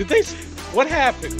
Did they? What happened?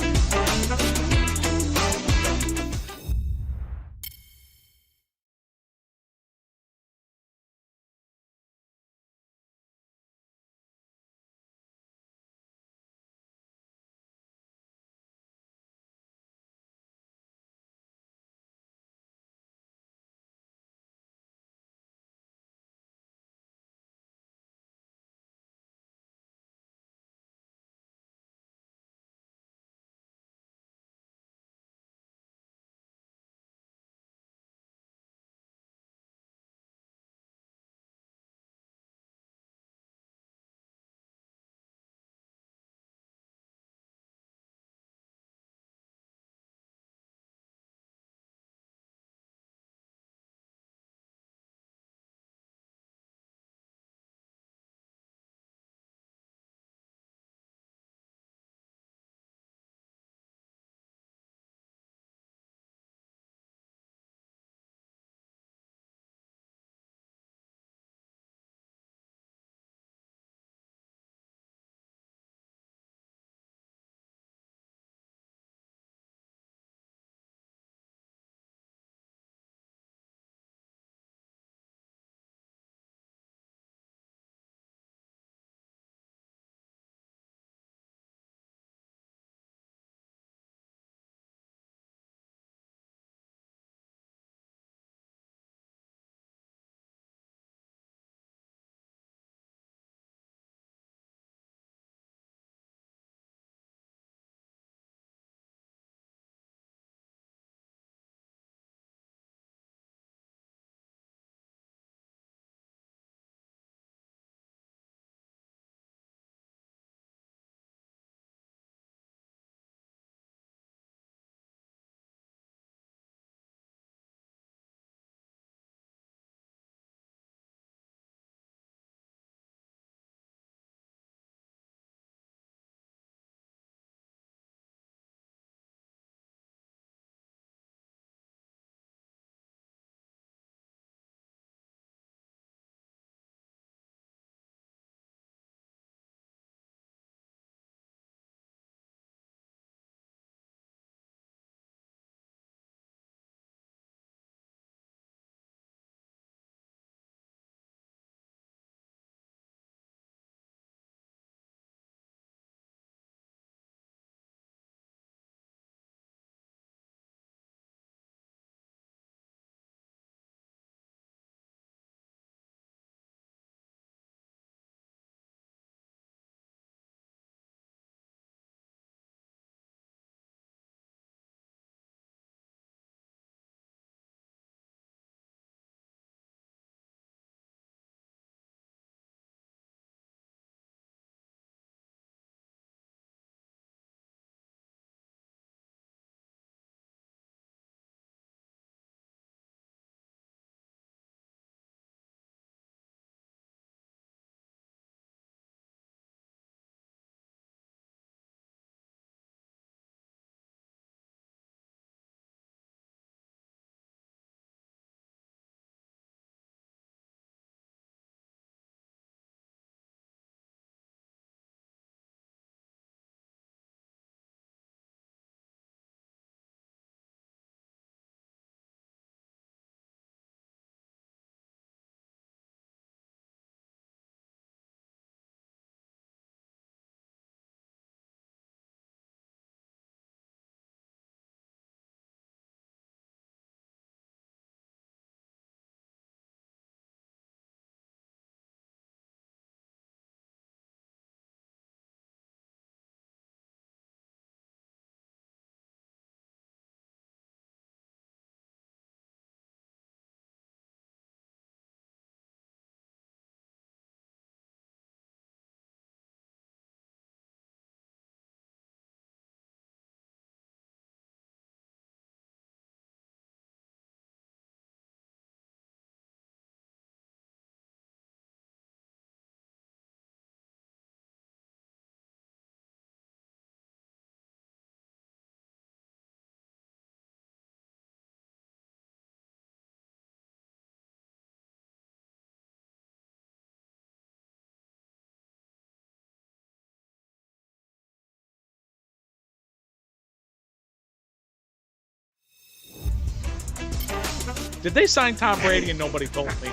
Did they sign Tom Brady and nobody told me?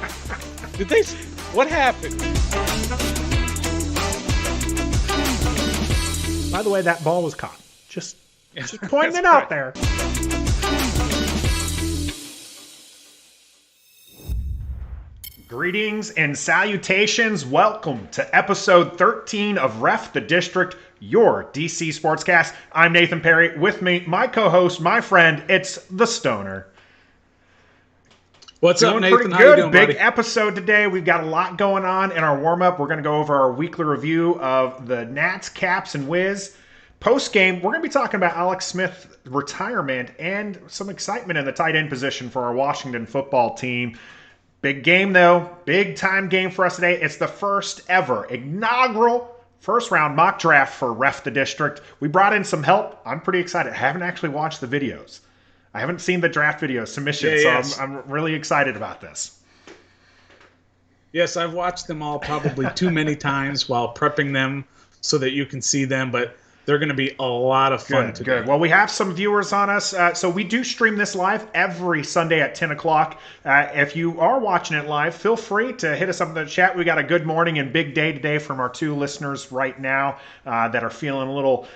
Did they? What happened? By the way, that ball was caught. Just pointing it out there. Greetings and salutations. Welcome to episode 13 of Ref the District, your DC Sportscast. I'm Nathan Perry. With me, my co-host, my friend, it's the Stoner. What's up, Nathan? Pretty How good. you doing, Big buddy? episode today. We've got a lot going on in our warm-up. We're going to go over our weekly review of the Nats, Caps, and Wiz. Post-game, we're going to be talking about Alex Smith's retirement and some excitement in the tight end position for our Washington football team. Big game, though. Big-time game for us today. It's the first ever inaugural first-round mock draft for Ref the District. We brought in some help. I'm pretty excited. I haven't actually watched the videos. I haven't seen the draft video submission, so I'm really excited about this. Yes, I've watched them all probably too many times while prepping them so that you can see them, but they're going to be a lot of fun today. Good. Well, we have some viewers on us. So we do stream this live every Sunday at 10 o'clock. If you are watching it live, feel free to hit us up in the chat. We got a good morning and big day today from our two listeners right now that are feeling a little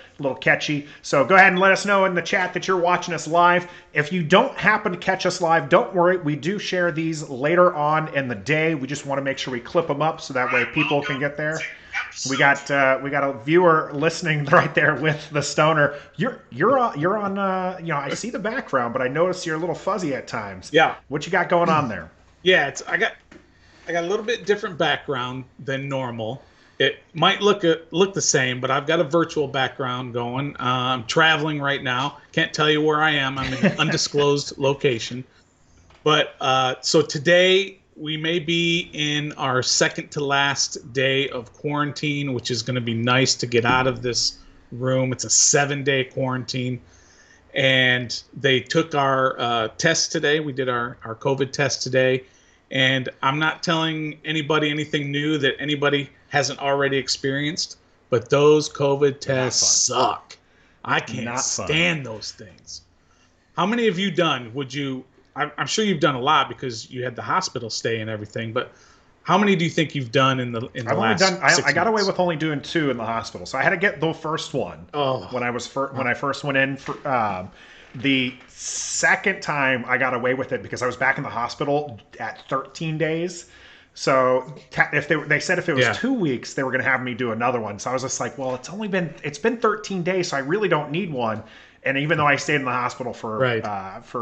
catchy. So go ahead and let us know in the chat that you're watching us live. If you don't happen to catch us live, don't worry. We do share these later on in the day. We just want to make sure we clip them up so that way people can get there. We got a viewer listening right there with the Stoner. You're on I see the background, but I notice you're a little fuzzy at times. Yeah. What you got going on there? Yeah, I got a little bit different background than normal. It might look the same, but I've got a virtual background going. I'm traveling right now. Can't tell you where I am. I'm in an undisclosed location. But so today we may be in our second to last day of quarantine, which is going to be nice to get out of this room. It's a 7-day quarantine. And they took our test today. We did our COVID test today. And I'm not telling anybody anything new that anybody hasn't already experienced, but those COVID tests suck. I can't stand those things. How many have you done? I'm sure you've done a lot because you had the hospital stay and everything, but how many do you think you've done in the last 6 months? I got away with only doing 2 in the hospital, so I had to get the first one when I first went in. The second time I got away with it because I was back in the hospital at 13 days. So if they said if it was 2 weeks, they were going to have me do another one. So I was just like, well, it's been 13 days, so I really don't need one. And even though I stayed in the hospital for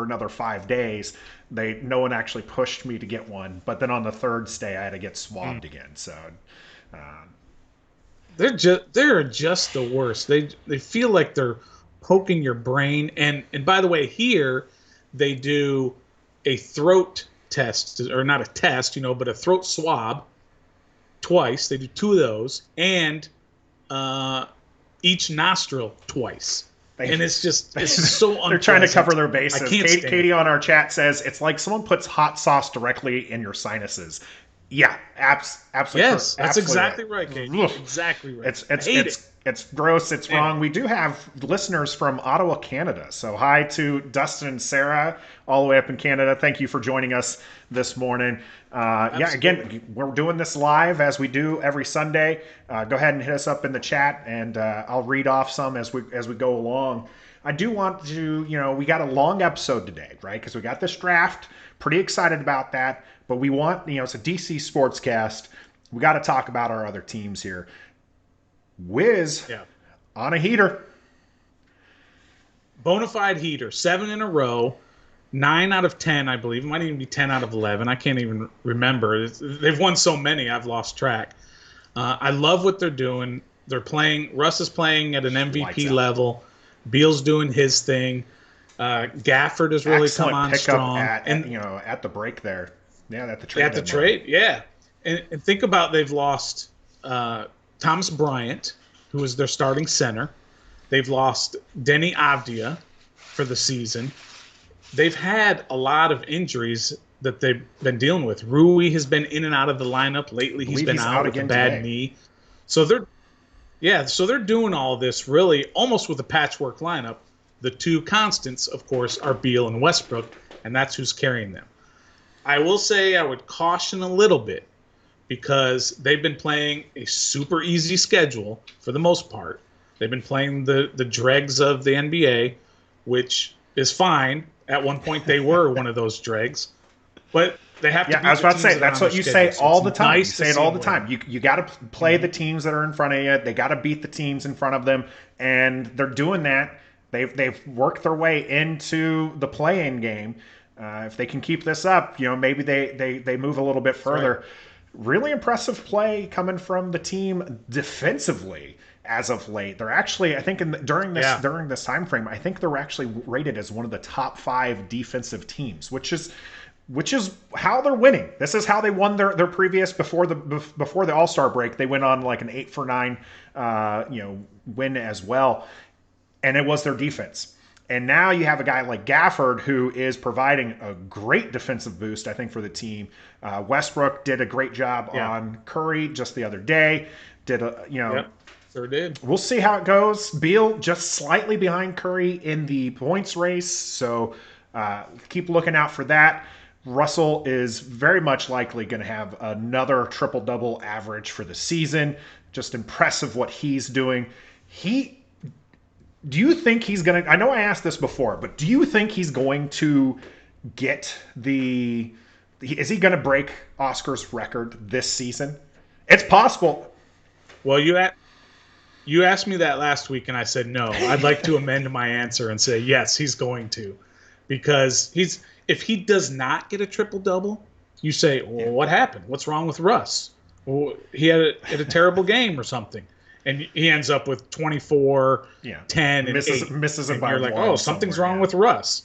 another 5 days, no one actually pushed me to get one. But then on the third stay, I had to get swabbed again. So they're just the worst. They feel like they're poking your brain. And by the way, here they do a throat test, or not a test, but a throat swab twice. They do 2 of those, and each nostril twice. And it's so unpleasant. They're trying to cover their bases. I can't stand Katie on our chat says it's like someone puts hot sauce directly in your sinuses. Yeah, absolutely. Yes, that's exactly right, Katie. Exactly right. It's gross. It's wrong. We do have listeners from Ottawa, Canada. So hi to Dustin and Sarah all the way up in Canada. Thank you for joining us this morning. Again, we're doing this live as we do every Sunday. Go ahead and hit us up in the chat, and I'll read off some as we go along. I do want to, we got a long episode today, right? Because we got this draft. Pretty excited about that. But we want, it's a DC Sportscast. We got to talk about our other teams here. Wiz on a heater. Bonafide heater. 7 in a row. 9 out of 10, I believe. It might even be 10 out of 11. I can't even remember. They've won so many, I've lost track. I love what they're doing. They're playing. Russ is playing at an MVP level. Beal's doing his thing. Gafford has really come on strong. At the break there. Yeah, at the trade. At the trade, yeah. And think about they've lost Thomas Bryant, who is their starting center. They've lost Denny Avdia for the season. They've had a lot of injuries that they've been dealing with. Rui has been in and out of the lineup lately. He's been out with a bad knee. So they're doing all this really almost with a patchwork lineup. The 2 constants, of course, are Beal and Westbrook, and that's who's carrying them. I will say I would caution a little bit because they've been playing a super easy schedule for the most part. They've been playing the dregs of the NBA, which is fine. At one point, they were one of those dregs, but they have to beat I was the about to teams say that are that's on what their you schedule. say So all it's the time. nice You to say it see all them the time. win. You got to play the teams that are in front of you. They got to beat the teams in front of them, and they're doing that. They've worked their way into the play-in game. If they can keep this up, maybe they move a little bit further. Right. Really impressive play coming from the team defensively as of late. They're actually, I think, during this time frame, I think they're actually rated as one of the top 5 defensive teams, which is how they're winning. This is how they won their previous before the All-Star break. They went on like an 8-for-9 win as well, and it was their defense. And now you have a guy like Gafford who is providing a great defensive boost, I think, for the team. Westbrook did a great job on Curry just the other day. Sure did. We'll see how it goes. Beal just slightly behind Curry in the points race, so keep looking out for that. Russell is very much likely going to have another triple-double average for the season. Just impressive what he's doing. Do you think he's going to... I know I asked this before, but do you think he's going to get the... Is he going to break Oscar's record this season? It's possible. Well, you asked me that last week, and I said no. I'd like to amend my answer and say yes, he's going to. Because if he does not get a triple-double, you say, well, what happened? What's wrong with Russ? Well, he had a terrible game or something. And he ends up with 24, 10, and misses 8. And you're like, oh, something's wrong with Russ.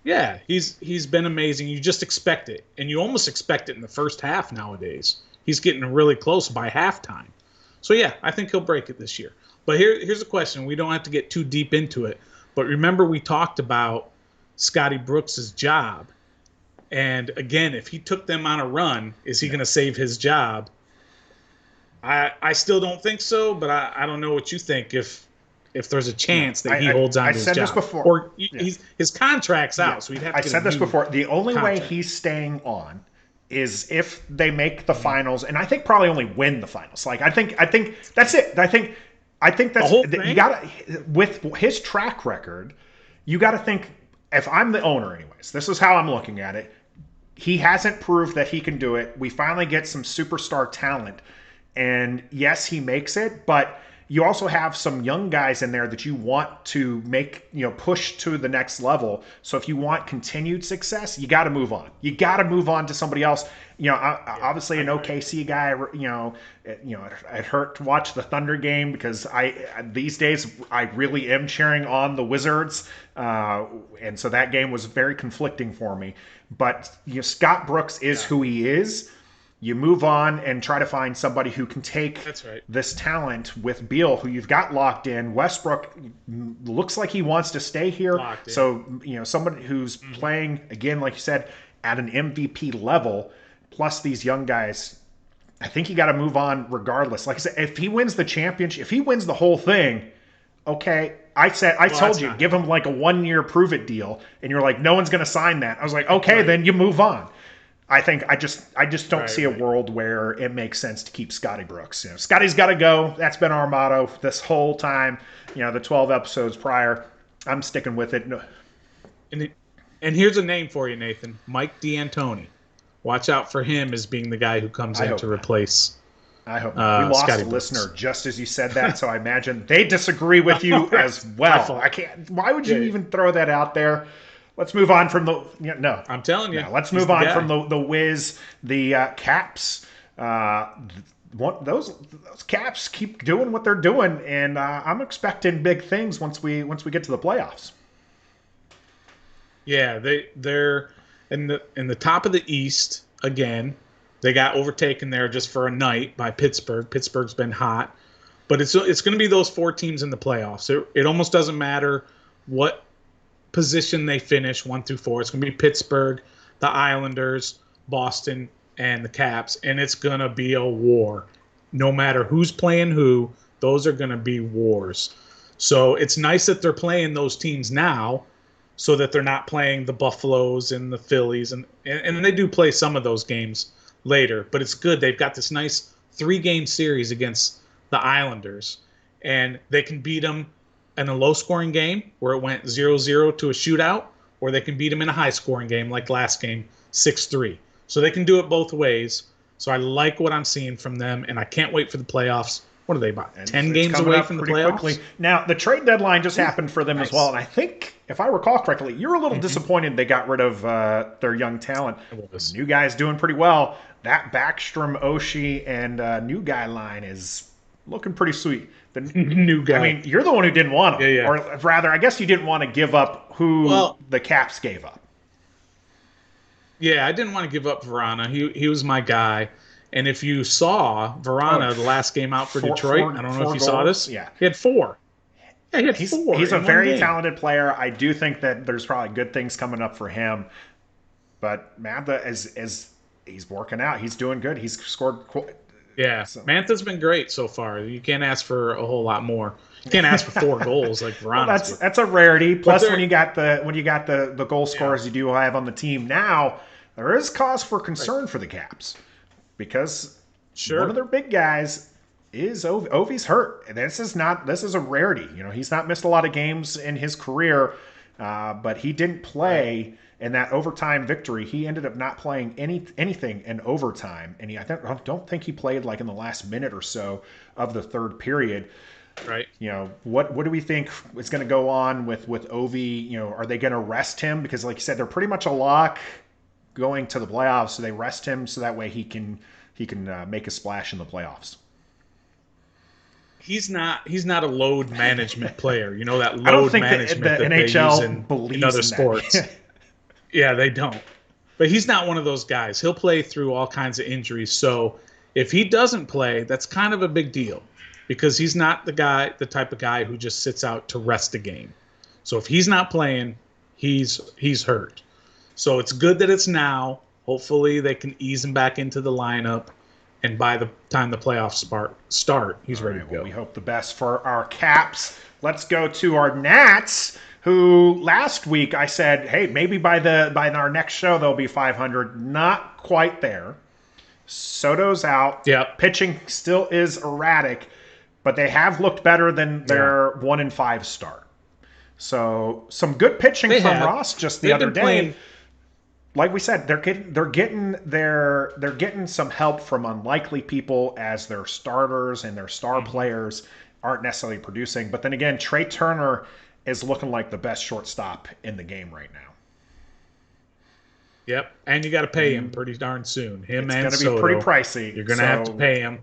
Yeah, he's been amazing. You just expect it. And you almost expect it in the first half nowadays. He's getting really close by halftime. So, yeah, I think he'll break it this year. But here's a question. We don't have to get too deep into it. But remember we talked about Scotty Brooks' job. And, again, if he took them on a run, is he going to save his job? I still don't think so, but I don't know what you think if there's a chance that he holds on to his job. I said this before. Or his contract's out, so he'd have to I said this before. The only way he's staying on is if they make the finals, and I think probably only win the finals. Like I think that's it. I think that's the whole thing? You got to, with his track record, you got to think, if I'm the owner anyways, this is how I'm looking at it. He hasn't proved that he can do it. We finally get some superstar talent. And yes, he makes it, but you also have some young guys in there that you want to make, push to the next level. So if you want continued success, you got to move on. You got to move on to somebody else. Obviously an OKC guy, it hurt to watch the Thunder game because these days I really am cheering on the Wizards. And so that game was very conflicting for me. But Scott Brooks is who he is. You move on and try to find somebody who can take this talent with Beal, who you've got locked in. Westbrook looks like he wants to stay here. So, somebody who's playing, again, like you said, at an MVP level, plus these young guys, I think you got to move on regardless. Like I said, if he wins the championship, if he wins the whole thing, okay. I told you, give him like a 1-year prove-it deal. And you're like, no one's going to sign that. I was like, okay, then you move on. I just don't see a world where it makes sense to keep Scotty Brooks. Scotty's got to go. That's been our motto this whole time. The 12 episodes prior. I'm sticking with it. No. And here's a name for you, Nathan. Mike D'Antoni. Watch out for him as being the guy who comes in to replace. I hope we lost Scotty a Brooks. listener just as you said that, so I imagine they disagree with you as well. I can't. Why would you even throw that out there? Let's move on from the no. I'm telling you. No, let's move on from the Wiz, the Caps. Those Caps keep doing what they're doing, and I'm expecting big things once we get to the playoffs. Yeah, they're in the top of the East again. They got overtaken there just for a night by Pittsburgh. Pittsburgh's been hot, but it's going to be those 4 teams in the playoffs. It almost doesn't matter what position they finish 1 through 4. It's going to be Pittsburgh, the Islanders, Boston, and the Caps, and it's going to be a war. No matter who's playing who, those are going to be wars. So it's nice that they're playing those teams now so that they're not playing the Buffaloes and the Phillies, and they do play some of those games later. But it's good. They've got this nice 3-game series against the Islanders, and they can beat them in a low-scoring game where it went 0-0 to a shootout, or they can beat them in a high-scoring game like last game, 6-3. So they can do it both ways. So I like what I'm seeing from them, and I can't wait for the playoffs. What are they, about 10 games away from the playoffs? Quickly. Now, the trade deadline just happened for them as well, and I think, if I recall correctly, you're a little disappointed they got rid of their young talent. New guy's doing pretty well. That Backstrom, Oshie, and new guy line is looking pretty sweet. The new guy. I mean, you're the one who didn't want him. Yeah. Or rather, I guess you didn't want to give up who the Caps gave up. Yeah, I didn't want to give up Verana. He was my guy. And if you saw Verana the last game out for Detroit, I don't know if you saw this. Yeah. He had 4. Yeah, he had 4. He's a very talented player. I do think that there's probably good things coming up for him. But Mantha, as he's working out, he's doing good. He's scored. Yeah, so. Mantha's been great so far. You can't ask for a whole lot more. You can't ask for 4 goals like Verana. Well, that's a rarity. Plus, when you got the goal scorers you do have on the team now, there is cause for concern for the Caps. Because one of their big guys is Ovi's hurt, and this is a rarity. You know, he's not missed a lot of games in his career, but he didn't play in that overtime victory. He ended up not playing anything in overtime, and I don't think he played like in the last minute or so of the third period. Right. You know, what do we think is going to go on with Ovi? You know, are they going to rest him? Because like you said, they're pretty much a lock going to the playoffs, so they rest him so that way he can make a splash in the playoffs. He's not a load management player. You know, that load I don't think management the that NHL they use in other sports. Yeah, they don't. But he's not one of those guys. He'll play through all kinds of injuries. So if he doesn't play, that's kind of a big deal because he's not the type of guy who just sits out to rest a game. So if he's not playing, he's hurt. So it's good that it's now. Hopefully they can ease him back into the lineup, and by the time the playoffs start, he's ready to go. Well, we hope the best for our Caps. Let's go to our Nats, who last week I said, hey, maybe by our next show they'll be 500. Not quite there. Soto's out. Yep. Pitching still is erratic, but they have looked better than their 1-5 start. So some good pitching from Ross just the other day. Like we said, they're getting some help from unlikely people as their starters and their star players aren't necessarily producing. But then again, Trey Turner is looking like the best shortstop in the game right now. Yep, and you got to pay him pretty darn soon. It's going to be pretty pricey. You're going to have to pay him,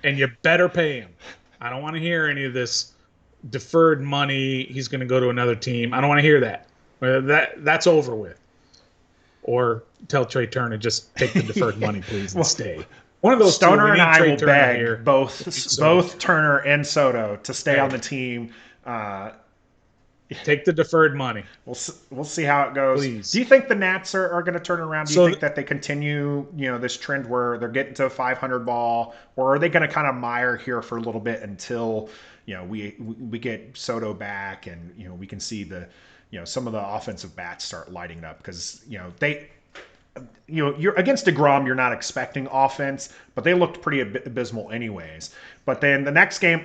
and you better pay him. I don't want to hear any of this deferred money. He's going to go to another team. I don't want to hear that. That's over with. Or tell Trey Turner just take the deferred money, please, and stay. One of those Stoner two, and I will beg here. both Turner and Soto to stay on the team. Take the deferred money. We'll see how it goes. Please. Do you think the Nats are going to turn around? Do you think that they continue, this trend where they're getting to a 500 ball, or are they going to kind of mire here for a little bit until we get Soto back and we can see the some of the offensive bats start lighting up because you're against DeGrom, you're not expecting offense, but they looked pretty abysmal anyways. But then the next game.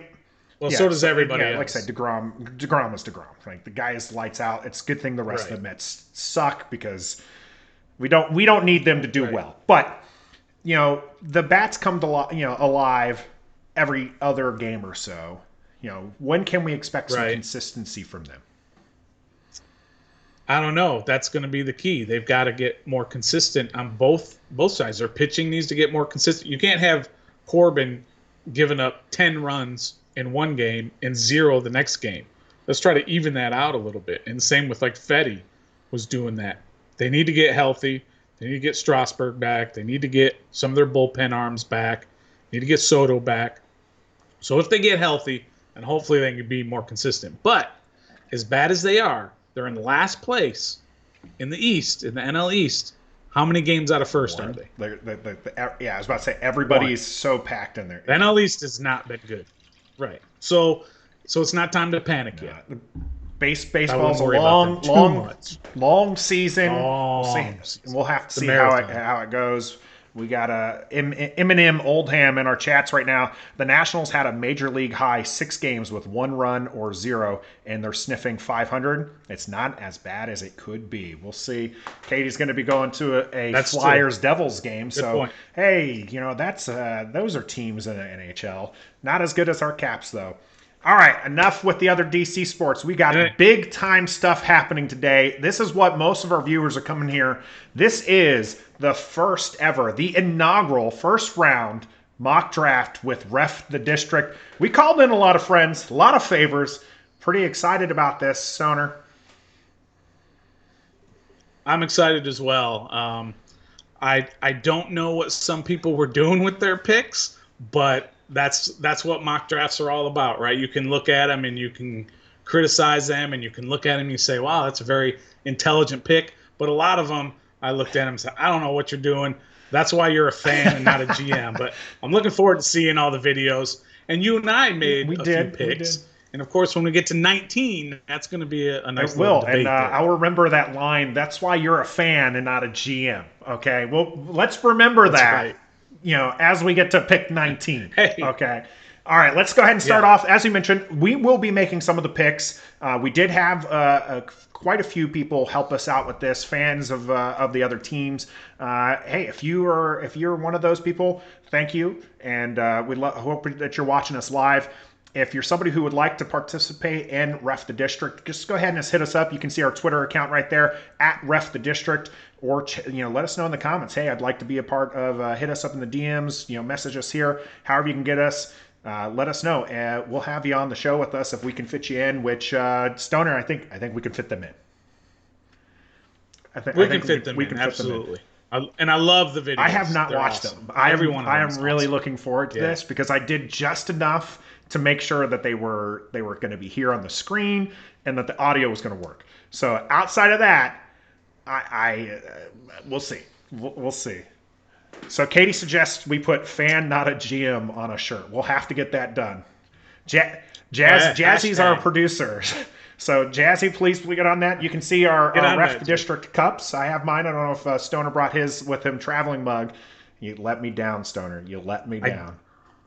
Well, so does everybody else. Like I said, DeGrom is DeGrom. Like the guy is lights out. It's a good thing the rest of the Mets suck because we don't need them to do well. But the bats come to alive every other game or so. When can we expect some consistency from them? I don't know. That's going to be the key. They've got to get more consistent on both sides. Their pitching needs to get more consistent. You can't have Corbin giving up 10 runs in one game and 0 the next game. Let's try to even that out a little bit. And same with Fetty was doing that. They need to get healthy. They need to get Strasburg back. They need to get some of their bullpen arms back. They need to get Soto back. So if they get healthy, and hopefully they can be more consistent. But as bad as they are, they're in last place in the East, in the NL East. How many games out of first are they? I was about to say everybody's so packed in there. The NL East has not been good. Right. So it's not time to panic yet. Baseball's a worry about them too much. long season. Long season. We'll have to The see marathon. how it goes. We got Eminem Oldham in our chats right now. The Nationals had a major league high 6 games with 1 run or 0, and they're sniffing 500. It's not as bad as it could be. We'll see. Katie's going to be going to a Flyers Devils game. Good point. Hey, that's those are teams in the NHL. Not as good as our Caps though. All right, enough with the other DC sports. We got big time stuff happening today. This is what most of our viewers are coming here. This is the first ever, the inaugural first round mock draft with Ref the District. We called in a lot of friends, a lot of favors. Pretty excited about this, Stoner. I'm excited as well. I don't know what some people were doing with their picks, but that's what mock drafts are all about, right? You can look at them and you can criticize them, and you can look at them and you say, wow, that's a very intelligent pick. But a lot of them, I looked at them and said, I don't know what you're doing. That's why you're a fan and not a GM. But I'm looking forward to seeing all the videos. And you and I made a few picks. And of course, when we get to 19, that's going to be a nice little debate. And I'll remember that line. That's why you're a fan and not a GM. Okay, well, let's remember that. Right. As we get to pick 19. Hey. Okay. All right, let's go ahead and start off. As you mentioned, we will be making some of the picks. We did have quite a few people help us out with this, fans of the other teams. Hey, if you're one of those people, thank you, and we hope that you're watching us live. If you're somebody who would like to participate in Ref the District, just go ahead and just hit us up. You can see our Twitter account right there, @Ref the District, or let us know in the comments. Hey, I'd like to be a part of. Hit us up in the DMs. Message us here. However you can get us. Let us know, and we'll have you on the show with us if we can fit you in. Which Stoner, I think we can fit them in. We can fit them in. Absolutely. And I love the videos. I have not watched them. I am really looking forward to this because I did just enough to make sure that they were going to be here on the screen and that the audio was going to work. So outside of that, we'll see. We'll see. So Katie suggests we put fan, not a GM, on a shirt. We'll have to get that done. Jazzy's our producer. So Jazzy, please get on that. You can see our Ref the District cups. I have mine. I don't know if Stoner brought his with him traveling mug. You let me down, Stoner. You let me down.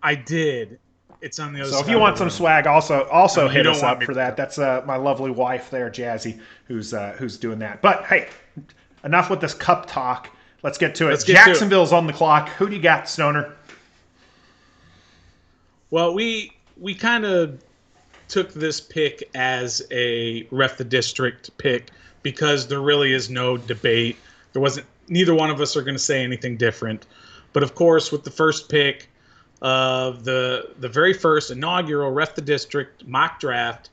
I did. It's on the other side. So if you want some swag, also hit us up for that. That's my lovely wife there, Jazzy, who's doing that. But hey, enough with this cup talk. Let's get to it. Jacksonville's on the clock. Who do you got, Stoner? Well, we kind of took this pick as a Ref the District pick because there really is no debate. Neither one of us are going to say anything different. But of course, with the first pick of the very first inaugural Ref the District mock draft,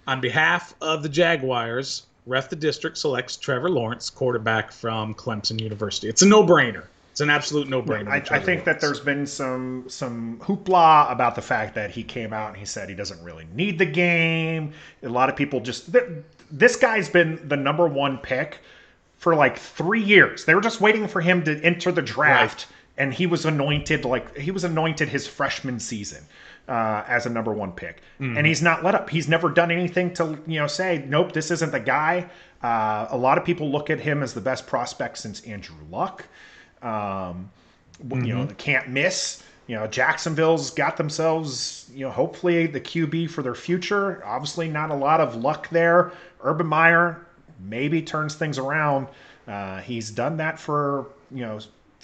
on behalf of the Jaguars, Ref the District selects Trevor Lawrence, quarterback from Clemson University. It's a no-brainer. It's an absolute no-brainer. I think that there's been some hoopla about the fact that he came out and he said he doesn't really need the game. A lot of people this guy's been the number 1 pick for like 3 years. They were just waiting for him to enter the draft, and he was anointed his freshman season as a number 1 pick, and he's not let up. He's never done anything to say nope, this isn't the guy. A lot of people look at him as the best prospect since Andrew Luck. They can't miss. Jacksonville's got themselves, hopefully the QB for their future. Obviously, not a lot of luck there. Urban Meyer maybe turns things around. He's done that for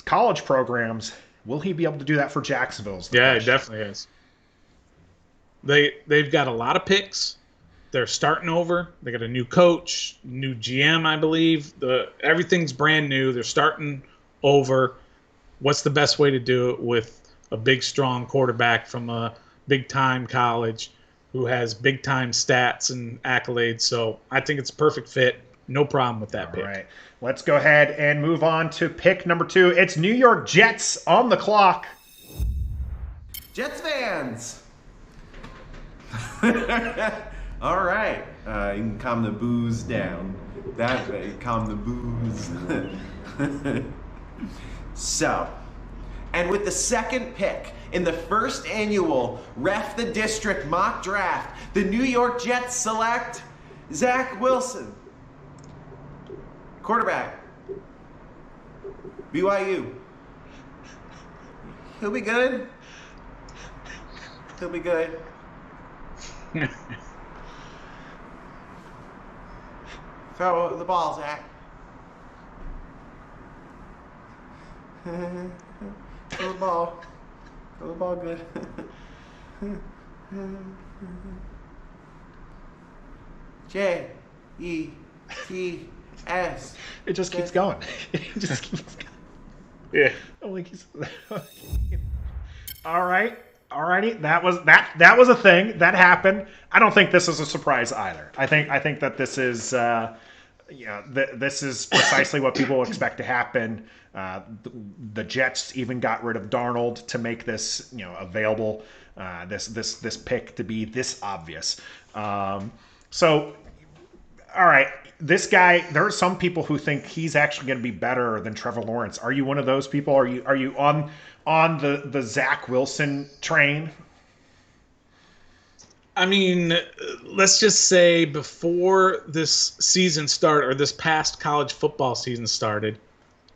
college programs. Will he be able to do that for Jacksonville's? Yeah, he definitely is. They've got a lot of picks. They're starting over. They got a new coach, new GM, I believe. Everything's brand new. They're starting over. What's the best way to do it with a big, strong quarterback from a big-time college who has big-time stats and accolades? So I think it's a perfect fit. No problem with that pick. All right. Let's go ahead and move on to pick number 2. It's New York Jets on the clock. Jets fans! All right. You can calm the booze down. That way, calm the booze. So, and with the second pick in the first annual Ref the District mock draft, the New York Jets select Zach Wilson, quarterback, BYU. He'll be good. He'll be good. Throw the ball, Zach. Throw the ball. Throw the ball good. J-E-T-S. It just keeps going. It just keeps going. Yeah. Alrighty. That was a thing that happened. I don't think this is a surprise either. I think that this is this is precisely what people expect to happen. The Jets even got rid of Darnold to make this available. This pick to be this obvious. So, all right, this guy. There are some people who think he's actually going to be better than Trevor Lawrence. Are you one of those people? Are you on the Zach Wilson train? I mean, let's just say before this season started, or this past college football season started,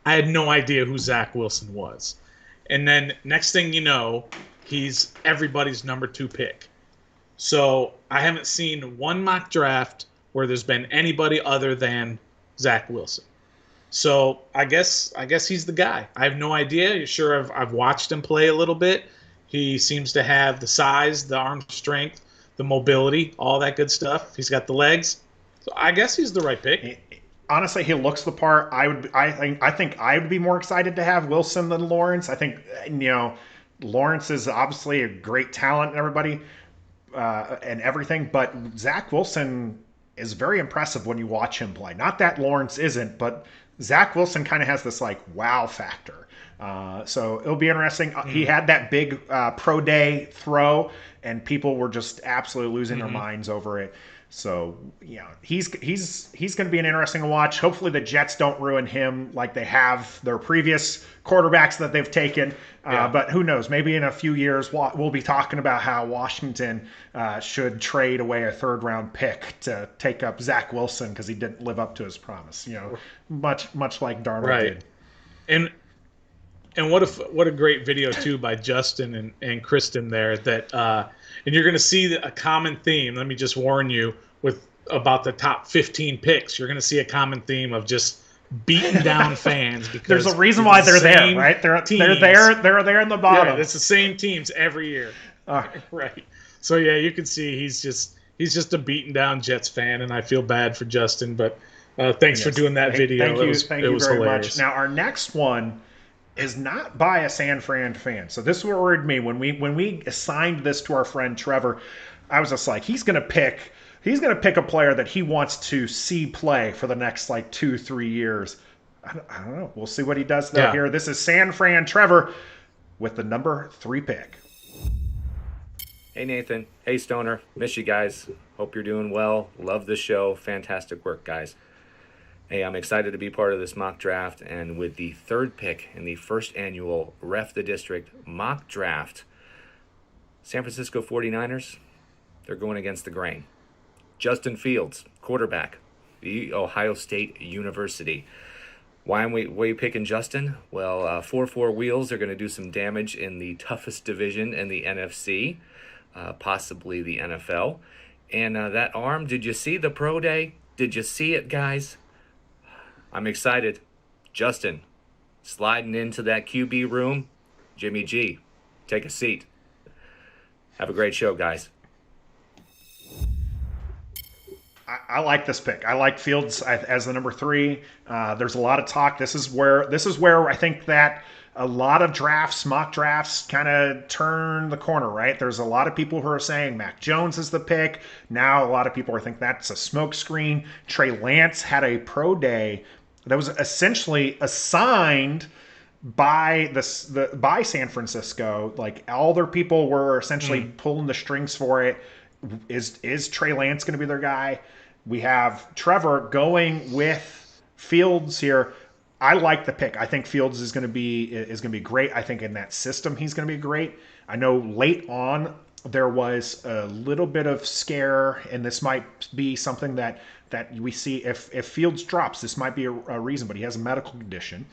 I had no idea who Zach Wilson was. And then next thing you know, he's everybody's number 2 pick. So I haven't seen one mock draft where there's been anybody other than Zach Wilson. So I guess he's the guy. I have no idea. Sure, I've watched him play a little bit. He seems to have the size, the arm strength, the mobility, all that good stuff. He's got the legs. So I guess he's the right pick. Honestly, he looks the part. I think I would be more excited to have Wilson than Lawrence. I think Lawrence is obviously a great talent and everybody and everything, but Zach Wilson is very impressive when you watch him play. Not that Lawrence isn't, but Zach Wilson kind of has this like wow factor. So it'll be interesting. He had that big pro day throw, and people were just absolutely losing their minds over it. So he's going to be an interesting watch. Hopefully the Jets don't ruin him like they have their previous quarterbacks that they've taken. But who knows? Maybe in a few years we'll be talking about how Washington should trade away a 3rd-round pick to take up Zach Wilson because he didn't live up to his promise. Much like Darnold did. And what a great video too by Justin and Kristen there. That and you're going to see a common theme. Let me just warn you about the top 15 picks. You're going to see a common theme of just beating down fans because there's a reason why they're there, right? They're there in the bottom. Yeah, it's the same teams every year. Right. So yeah, you can see he's just a beaten down Jets fan, and I feel bad for Justin, but thanks for doing that video. Thank you very hilarious. much. Now our next one is not by a San Fran fan. So this worried me when we assigned this to our friend Trevor. I was just like, he's gonna pick a player that he wants to see play for the next 2-3 years. I don't know. We'll see what he does though here. This is San Fran Trevor with the number 3 pick. Hey Nathan. Hey Stoner. Miss you guys. Hope you're doing well. Love the show. Fantastic work, guys. Hey, I'm excited to be part of this mock draft, and with the 3rd pick in the first annual Ref the District mock draft, San Francisco 49ers, they're going against the grain. Justin Fields, quarterback, the Ohio State University. Why are you picking Justin? Well, 4-4 wheels are going to do some damage in the toughest division in the NFC, possibly the NFL. And that arm, did you see the pro day? Did you see it, guys? I'm excited. Justin, sliding into that QB room. Jimmy G, take a seat. Have a great show, guys. I like this pick. I like Fields as the number 3. There's a lot of talk. This is where I think that a lot of mock drafts kind of turn the corner, right? There's a lot of people who are saying Mac Jones is the pick. Now a lot of people think that's a smokescreen. Trey Lance had a pro day that was essentially assigned by by San Francisco. Like all their people were essentially pulling the strings for it. Is Trey Lance going to be their guy? We have Trevor going with Fields here. I like the pick. I think Fields is going to be great. I think in that system he's going to be great. I know late on there was a little bit of scare, and this might be something that we see if Fields drops. This might be a reason, but he has a medical condition.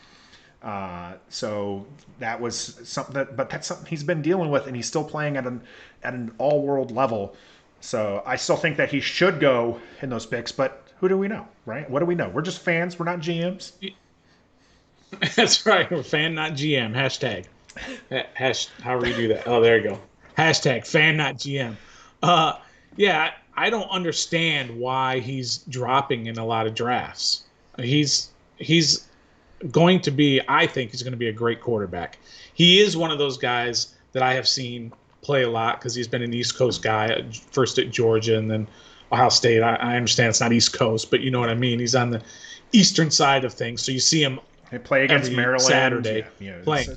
So that was something but that's something he's been dealing with, and he's still playing at an all-world level. So I still think that he should go in those picks, but who do we know, right? What do we know? We're just fans. We're not GMs. That's right. We're fan, not GM. Hashtag. However you do that. Oh, there you go. Hashtag fan, not GM. Yeah, I don't understand why he's dropping in a lot of drafts. He's going to be, I think he's going to be a great quarterback. He is one of those guys that I have seen play a lot because he's been an East Coast guy, first at Georgia and then Ohio State. I understand it's not East Coast, but you know what I mean. He's on the eastern side of things, so you see him. They play against Maryland Saturday. Playing.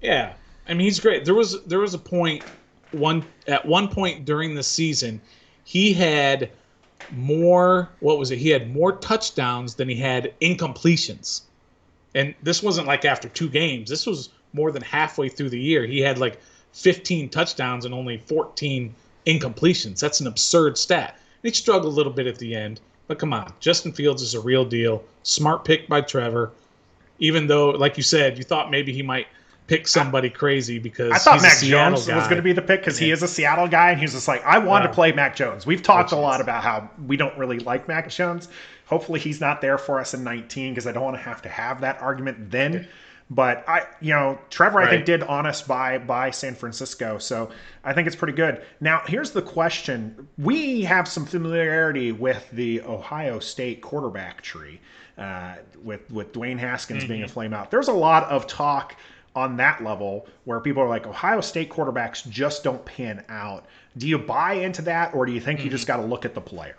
Yeah, I mean he's great. There was a point at one point during the season, he had more. What was it? He had more touchdowns than he had incompletions. And this wasn't like after 2 games. This was more than halfway through the year. He had like 15 touchdowns and only 14 incompletions. That's an absurd stat. And he struggled a little bit at the end. But come on, Justin Fields is a real deal. Smart pick by Trevor. Even though, like you said, you thought maybe he might pick somebody crazy because I thought he's Mac a Seattle Jones guy. was going to be the pick because he is a Seattle guy, and he was just like, I want to play Mac Jones. We've talked a lot about how we don't really like Mac Jones. Hopefully he's not there for us in 19 because I don't want to have that argument then. But Trevor, I think, did honest by San Francisco. So I think it's pretty good. Now, here's the question. We have some familiarity with the Ohio State quarterback tree, with Dwayne Haskins being a flameout. There's a lot of talk on that level where people are like, Ohio State quarterbacks just don't pan out. Do you buy into that, or do you think you just got to look at the player?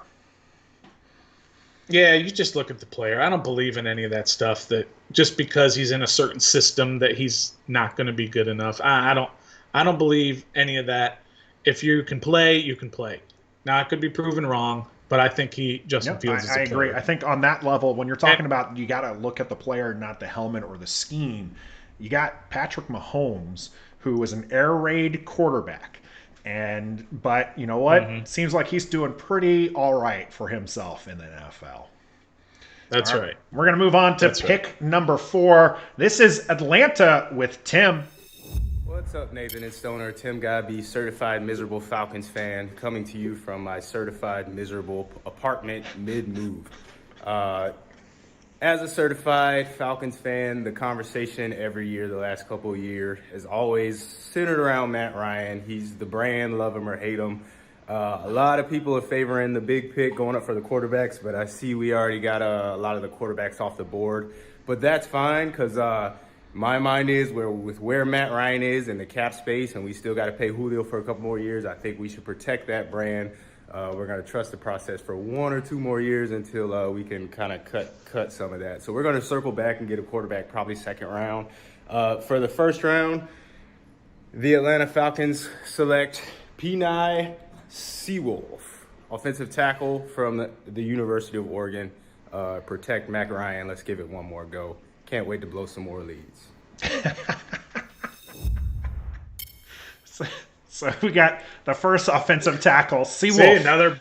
Yeah, you just look at the player. I don't believe in any of that stuff that just because he's in a certain system that he's not going to be good enough. I don't believe any of that. If you can play, you can play. Now, I could be proven wrong, but I think Justin Fields is a player. I agree. I think on that level, when you're talking about you got to look at the player, not the helmet or the scheme. You got Patrick Mahomes, who was an air raid quarterback. But you know what? Seems like he's doing pretty all right for himself in the NFL. That's right. We're going to move on to pick number 4. This is Atlanta with Tim. What's up, Nathan and Stoner? Tim Godby, certified miserable Falcons fan, coming to you from my certified miserable apartment mid-move. As a certified Falcons fan, the conversation every year, the last couple of years, is always centered around Matt Ryan. He's the brand, love him or hate him. A lot of people are favoring the big pick going up for the quarterbacks, but I see we already got a lot of the quarterbacks off the board. But that's fine because my mind is with where Matt Ryan is in the cap space, and we still got to pay Julio for a couple more years, I think we should protect that brand. We're going to trust the process for 1 or 2 more years until we can kind of cut some of that. So we're going to circle back and get a quarterback probably second round. For the first round, the Atlanta Falcons select Penei Sewell, offensive tackle from the University of Oregon. Protect Mac Ryan. Let's give it one more go. Can't wait to blow some more leads. So we got the first offensive tackle, Sewell. Another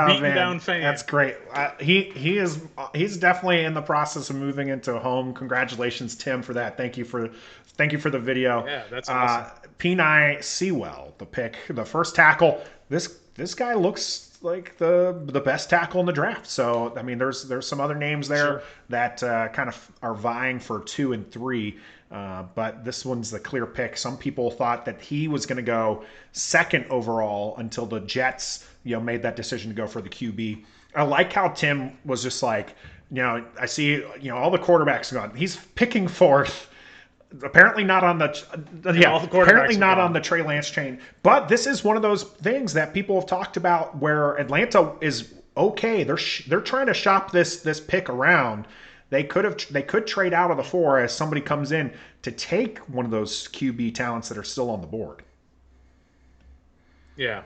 beaten down fan. That's great. He's definitely in the process of moving into a home. Congratulations, Tim, for that. Thank you for the video. Yeah, that's awesome. Penei Sewell, the pick, the first tackle. This guy looks like the best tackle in the draft. So I mean, there's some other names there that kind of are vying for 2 and 3. But this one's the clear pick. Some people thought that he was going to go second overall until the Jets, made that decision to go for the QB. I like how Tim was just like, I see, all the quarterbacks gone. He's picking fourth. Apparently not on the Trey Lance chain. But this is one of those things that people have talked about where Atlanta is okay. They're trying to shop this pick around. They could trade out of the 4 as somebody comes in to take one of those QB talents that are still on the board. Yeah,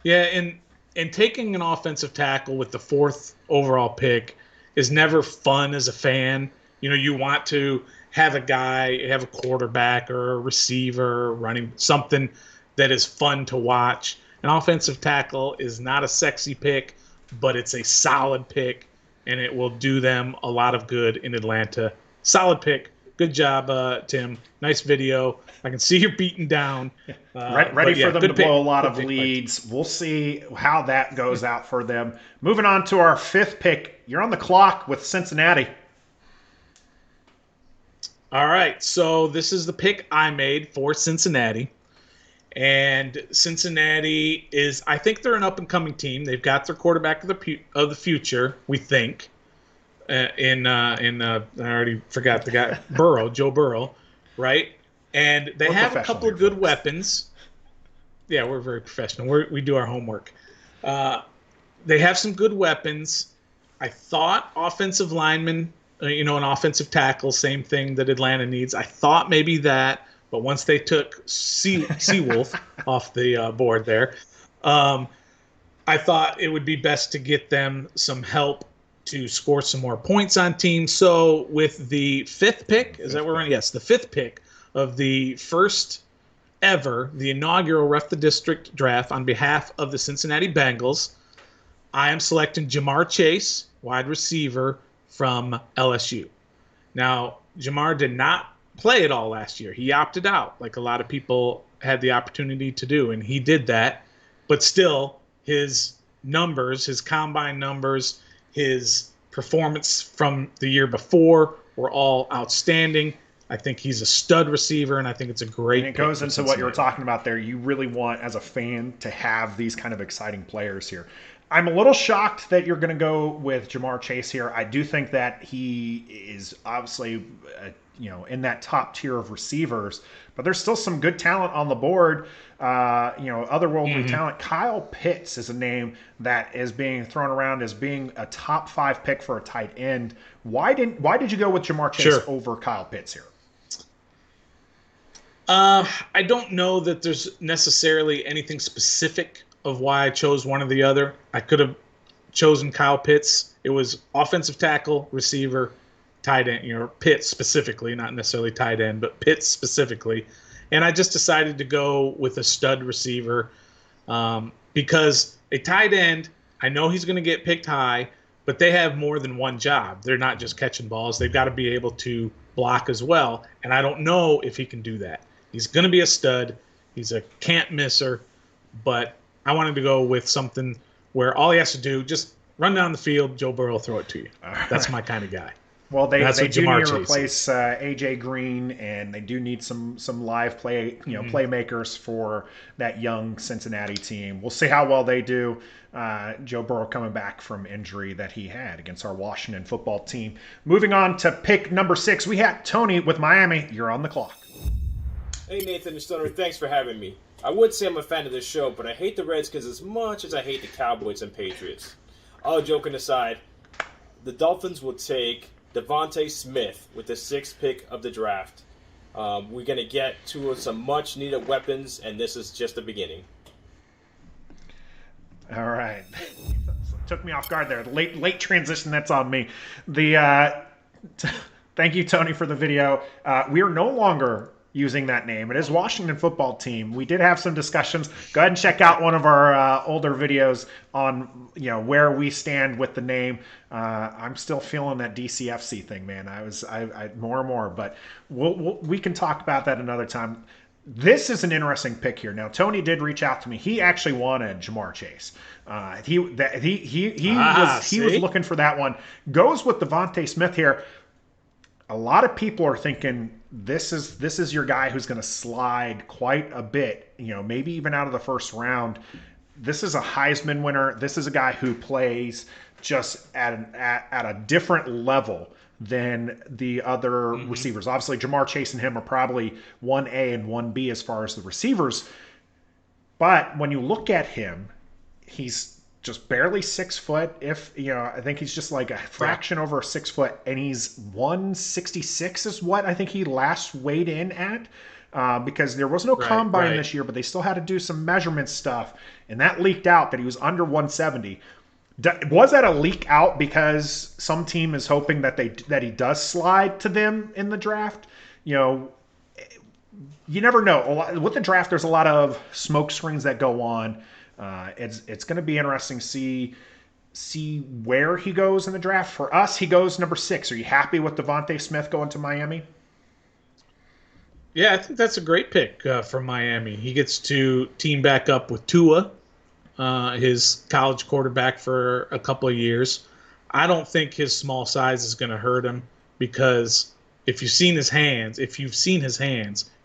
and taking an offensive tackle with the 4th overall pick is never fun as a fan. You want to have a quarterback or a receiver running something that is fun to watch. An offensive tackle is not a sexy pick, but it's a solid pick, and it will do them a lot of good in Atlanta. Solid pick. Good job, Tim. Nice video. I can see you're beaten down. Ready for them to blow a lot of leads. We'll see how that goes out for them. Moving on to our 5th pick. You're on the clock with Cincinnati. All right. So this is the pick I made for Cincinnati. And Cincinnati is, I think they're an up-and-coming team. They've got their quarterback of the future, we think. I already forgot the guy, Joe Burrow, right? And they have a couple of good weapons. Yeah, we're very professional. We do our homework. They have some good weapons. I thought offensive linemen, an offensive tackle, same thing that Atlanta needs. I thought maybe that, but once they took Seawolf off the board there, I thought it would be best to get them some help to score some more points on teams. So with the 5th pick, is that where we're running? Yes, the 5th pick of the first ever, the inaugural Ref the District draft on behalf of the Cincinnati Bengals, I am selecting Jamar Chase, wide receiver from LSU. Now, Jamar did not play at all last year. He opted out, like a lot of people had the opportunity to do, and he did that. But still, his numbers, his combine numbers, his performance from the year before were all outstanding. I think he's a stud receiver, and I think it's a great. And it goes into what you were talking about there. You really want, as a fan, to have these kind of exciting players here. I'm a little shocked that you're going to go with Jamar Chase here. I do think that he is obviously, in that top tier of receivers, but there's still some good talent on the board. Otherworldly talent. Kyle Pitts is a name that is being thrown around as being a top 5 pick for a tight end. Why did you go with Jamar Chase over Kyle Pitts here? I don't know that there's necessarily anything specific of why I chose one or the other. I could have chosen Kyle Pitts. It was offensive tackle, receiver, tight end, Pitts specifically, not necessarily tight end, but Pitts specifically. And I just decided to go with a stud receiver because a tight end, I know he's going to get picked high, but they have more than one job. They're not just catching balls. They've got to be able to block as well, and I don't know if he can do that. He's going to be a stud. He's a can't misser, but I wanted to go with something where all he has to do, just run down the field, Joe Burrow will throw it to you. That's my kind of guy. Well, they do need to replace AJ Green, and they do need some live playmakers for that young Cincinnati team. We'll see how well they do. Joe Burrow coming back from injury that he had against our Washington football team. Moving on to pick number 6, we have Tony with Miami. You're on the clock. Hey, Nathan and Stoner, thanks for having me. I would say I'm a fan of this show, but I hate the Redskins as much as I hate the Cowboys and Patriots. All joking aside, the Dolphins will take Devontae Smith with the 6th pick of the draft. We're going to get to some much-needed weapons, and this is just the beginning. All right. Took me off guard there. Late transition, that's on me. Thank you, Tony, for the video. We are no longer using that name. It is Washington football team. We did have some discussions. Go ahead and check out one of our older videos on where we stand with the name. I'm still feeling that DCFC thing, man. I more and more, but we can talk about that another time. This is an interesting pick here. Now, Tony did reach out to me. He actually wanted Jamar Chase. He was looking for that one. Goes with Devontae Smith here. A lot of people are thinking this is your guy who's going to slide quite a bit, maybe even out of the first round. This is a Heisman winner. This is a guy who plays just at a different level than the other receivers. Obviously, Jamar Chase and him are probably 1A and 1B as far as the receivers. But when you look at him, he's just barely 6 foot. I think he's just like a fraction over 6 foot, and he's 166 is what I think he last weighed in at. Because there was no combine this year, but they still had to do some measurement stuff, and that leaked out that he was under 170. Was that a leak out because some team is hoping that he does slide to them in the draft? you never know. With the draft, there's a lot of smoke screens that go on. It's going to be interesting to see where he goes in the draft. For us, he goes number 6. Are you happy with Devontae Smith going to Miami? Yeah, I think that's a great pick from Miami. He gets to team back up with Tua, his college quarterback for a couple of years. I don't think his small size is going to hurt him because if you've seen his hands,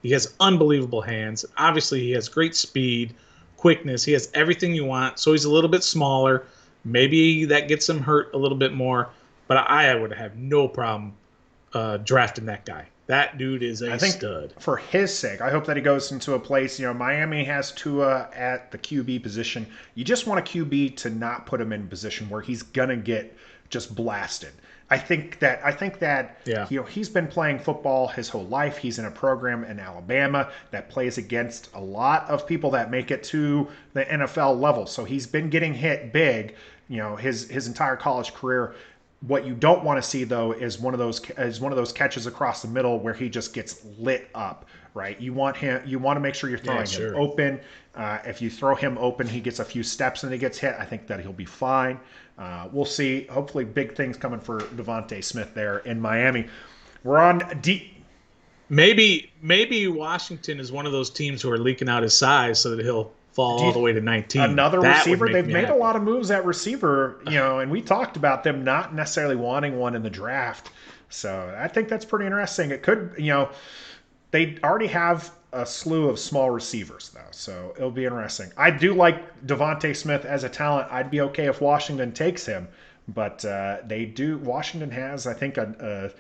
he has unbelievable hands. Obviously, he has great speed, quickness. He has everything you want. So he's a little bit smaller. Maybe that gets him hurt a little bit more, but I would have no problem drafting that guy. That dude is a stud. For his sake, I hope that he goes into a place. Miami has Tua at the QB position. You just want a QB to not put him in a position where he's gonna get just blasted. I think that he's been playing football his whole life. He's in a program in Alabama that plays against a lot of people that make it to the NFL level. So he's been getting hit big, his entire college career. What you don't want to see though is one of those catches across the middle where he just gets lit up, right? You want to make sure you're throwing him open. If you throw him open, he gets a few steps and he gets hit. I think that he'll be fine. We'll see. Hopefully, big things coming for Devontae Smith there in Miami. We're on deep. Maybe Washington is one of those teams who are leaking out his size so that he'll fall all the way to 19. Another receiver. They've made a lot of moves at receiver, and we talked about them not necessarily wanting one in the draft. So I think that's pretty interesting. It could, they already have a slew of small receivers, though, so it'll be interesting. I do like Devontae Smith as a talent. I'd be okay if Washington takes him, but they do. Washington has, I think, at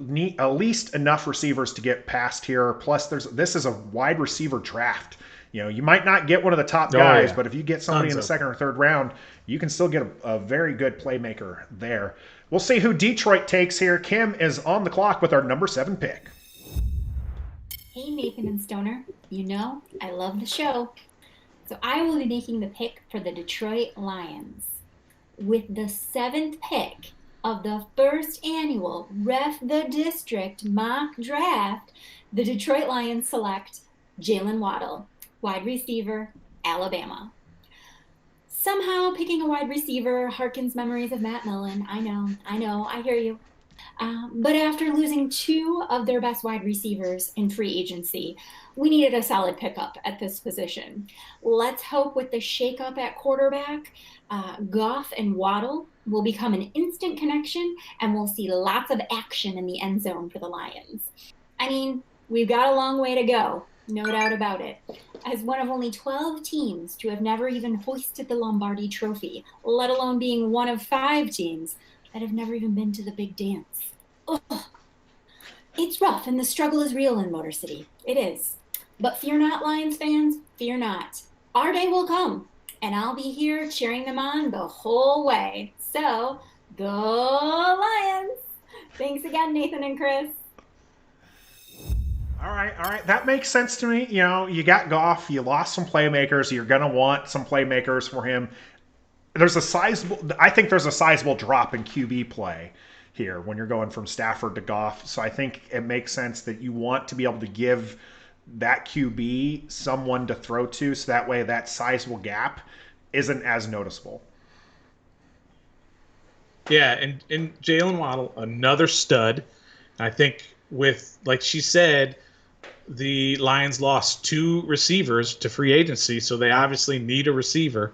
least enough receivers to get past here. Plus, this is a wide receiver draft. You might not get one of the top guys, but if you get somebody in the second or third round, you can still get a very good playmaker there. We'll see who Detroit takes here. Kim is on the clock with our number 7 pick. Hey, Nathan and Stoner. I love the show. So I will be making the pick for the Detroit Lions. With the 7th pick of the first annual Ref the District mock draft, the Detroit Lions select Jalen Waddle, wide receiver, Alabama. Somehow picking a wide receiver harkens memories of Matt Millen. I know, I hear you. But after losing 2 of their best wide receivers in free agency, we needed a solid pickup at this position. Let's hope with the shakeup at quarterback, Goff and Waddle will become an instant connection and we'll see lots of action in the end zone for the Lions. I mean, we've got a long way to go, no doubt about it. As one of only 12 teams to have never even hoisted the Lombardi Trophy, let alone being one of 5 teams that have never even been to the big dance. Ugh. It's rough, and the struggle is real in Motor City. It is. But fear not, Lions fans, fear not. Our day will come, and I'll be here cheering them on the whole way. So, go Lions! Thanks again, Nathan and Chris. All right. That makes sense to me. You got Goff. You lost some playmakers. You're going to want some playmakers for him. I think there's a sizable drop in QB play here when you're going from Stafford to Goff. So I think it makes sense that you want to be able to give that QB someone to throw to, so that way that sizable gap isn't as noticeable. Yeah, and Jalen Waddle, another stud. I think with, like she said, the Lions lost 2 receivers to free agency, so they obviously need a receiver.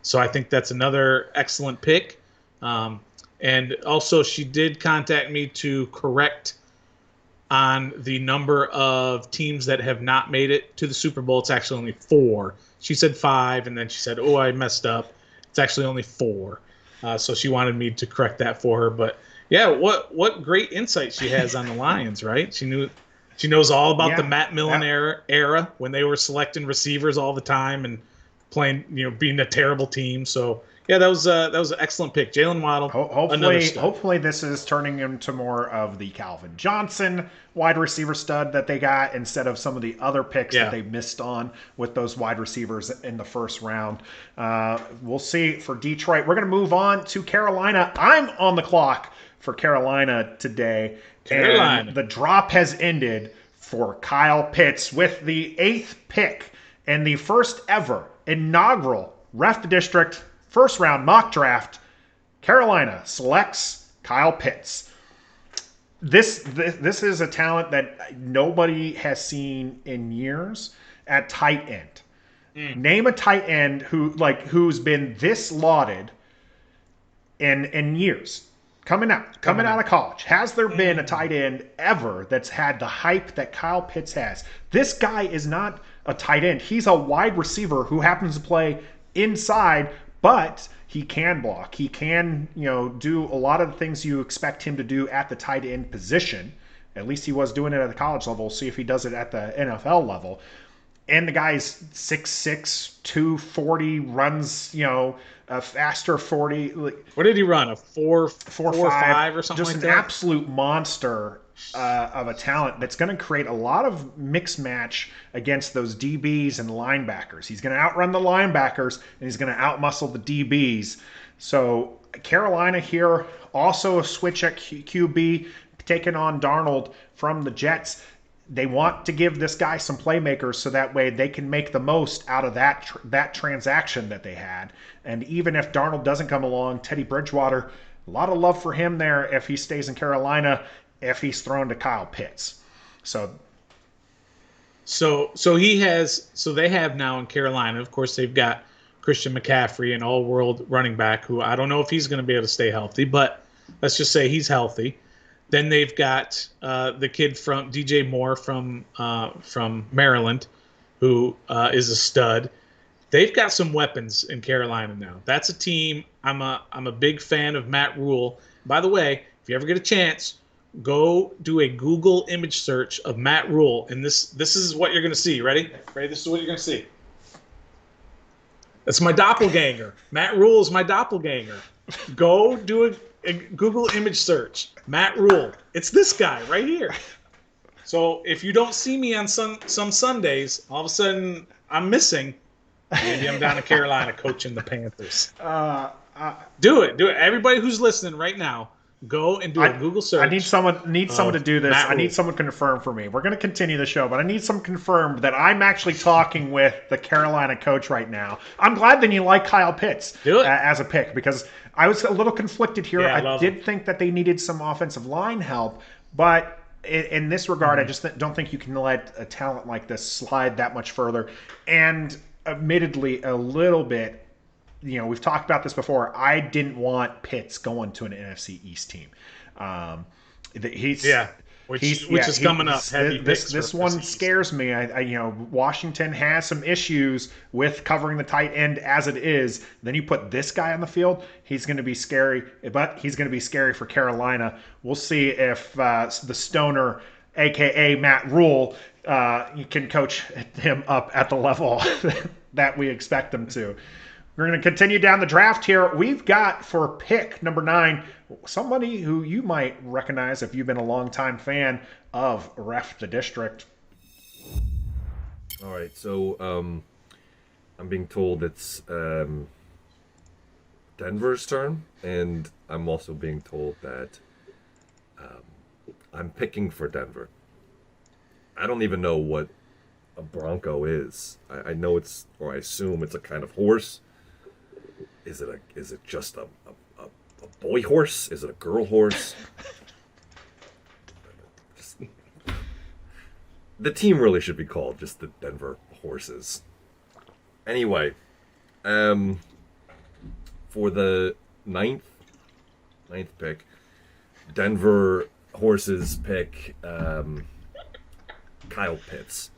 So I think that's another excellent pick. And also, she did contact me to correct on the number of teams that have not made it to the Super Bowl. It's actually only 4. She said 5, and then she said, "Oh, I messed up. It's actually only 4." So she wanted me to correct that for her. But yeah, what great insight she has on the Lions, right? She knows all about the Matt Millen era when they were selecting receivers all the time and playing, being a terrible team. So yeah, that was an excellent pick, Jalen Waddle. Hopefully, this is turning into more of the Calvin Johnson wide receiver stud that they got instead of some of the other picks that they missed on with those wide receivers in the first round. We'll see for Detroit. We're going to move on to Carolina. I'm on the clock for Carolina today. And the drop has ended for Kyle Pitts with the 8th pick and the first ever inaugural Ref the District first round mock draft. Carolina selects Kyle Pitts. This is a talent that nobody has seen in years at tight end. Name a tight end who's been this lauded in years. Coming out of college. Has there been a tight end ever that's had the hype that Kyle Pitts has? This guy is not a tight end. He's a wide receiver who happens to play inside, but he can block. He can, do a lot of the things you expect him to do at the tight end position. At least he was doing it at the college level. We'll see if he does it at the NFL level. And the guy's 6'6", 240, runs, a faster 40. What did he run? A 4.5 or something just like that? Just an absolute monster of a talent that's going to create a lot of mixed match against those DBs and linebackers. He's going to outrun the linebackers, and he's going to outmuscle the DBs. So Carolina here, also a switch at QB, taking on Darnold from the Jets. They want to give this guy some playmakers so that way they can make the most out of that transaction that they had. And even if Darnold doesn't come along, Teddy Bridgewater, a lot of love for him there if he stays in Carolina, if he's thrown to Kyle Pitts. So they have now in Carolina, of course, they've got Christian McCaffrey, an all-world running back who I don't know if he's going to be able to stay healthy, but let's just say he's healthy. Then they've got the kid from DJ Moore from Maryland, who is a stud. They've got some weapons in Carolina now. That's a team. I'm a big fan of Matt Rule. By the way, if you ever get a chance, go do a Google image search of Matt Rule, and this is what you're going to see. Ready? This is what you're going to see. That's my doppelganger. Matt Rule is my doppelganger. Go do a Google image search. Matt Rule. It's this guy right here. So if you don't see me on some Sundays, all of a sudden I'm missing. Maybe I'm down in Carolina coaching the Panthers. Do it. Everybody who's listening right now, go and do a Google search. I need someone to do this. I need someone to confirm for me. We're going to continue the show, but I need someone confirmed that I'm actually talking with the Carolina coach right now. I'm glad that you like Kyle Pitts as a pick, because I was a little conflicted here. Yeah, I did think that they needed some offensive line help, but in this regard, I just don't think you can let a talent like this slide that much further. And admittedly, a little bit, we've talked about this before. I didn't want Pitts going to an NFC East team. Which is coming up heavy. This one scares me. Washington has some issues with covering the tight end as it is. Then you put this guy on the field, he's going to be scary. But he's going to be scary for Carolina. We'll see if the Stoner, aka Matt Rule, can coach him up at the level that we expect him to. We're going to continue down the draft here. We've got for pick number 9 somebody who you might recognize if you've been a longtime fan of Ref the District. All right, so I'm being told it's Denver's turn, and I'm also being told that I'm picking for Denver. I don't even know what a Bronco is. I know it's, or I assume it's a kind of horse. Is it just a boy horse? Is it a girl horse? The team really should be called just the Denver Horses. Anyway, for the ninth pick, Denver Horses pick Kyle Pitts.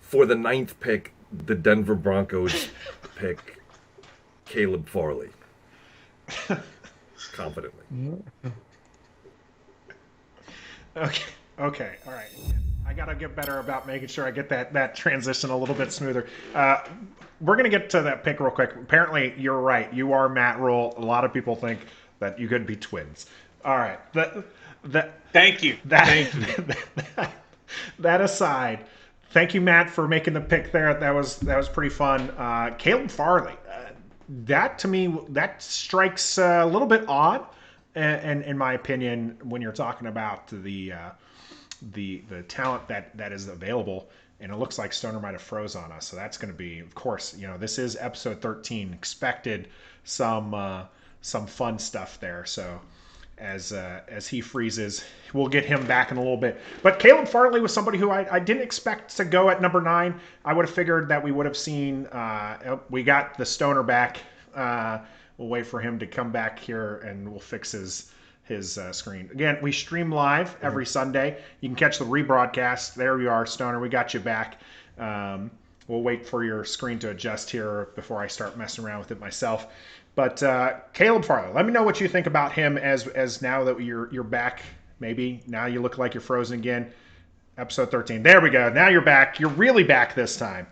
For the 9th pick, the Denver Broncos pick Caleb Farley. Confidently. Okay, all right. I gotta get better about making sure I get that transition a little bit smoother. We're gonna get to that pick real quick. Apparently, you're right. You are Matt Rule. A lot of people think that you could be twins. All right. Thank you. Thank you. That aside, thank you, Matt, for making the pick there. That was pretty fun. Caleb Farley. That to me, that strikes a little bit odd. And in my opinion, when you're talking about the talent that is available, and it looks like Stoner might have froze on us, so that's going to be, of course, this is episode 13. Expected some fun stuff there. So as he freezes, we'll get him back in a little bit. But Caleb Farley was somebody who I didn't expect to go at number 9. I would have figured that we would have seen. We got the Stoner back. We'll wait for him to come back here, and we'll fix his screen. Again, we stream live every Sunday. You can catch the rebroadcast. There you are, Stoner. We got you back. We'll wait for your screen to adjust here before I start messing around with it myself. But Caleb Farley, let me know what you think about him as now that you're back. Maybe now you look like you're frozen again. Episode 13. There we go. Now you're back. You're really back this time.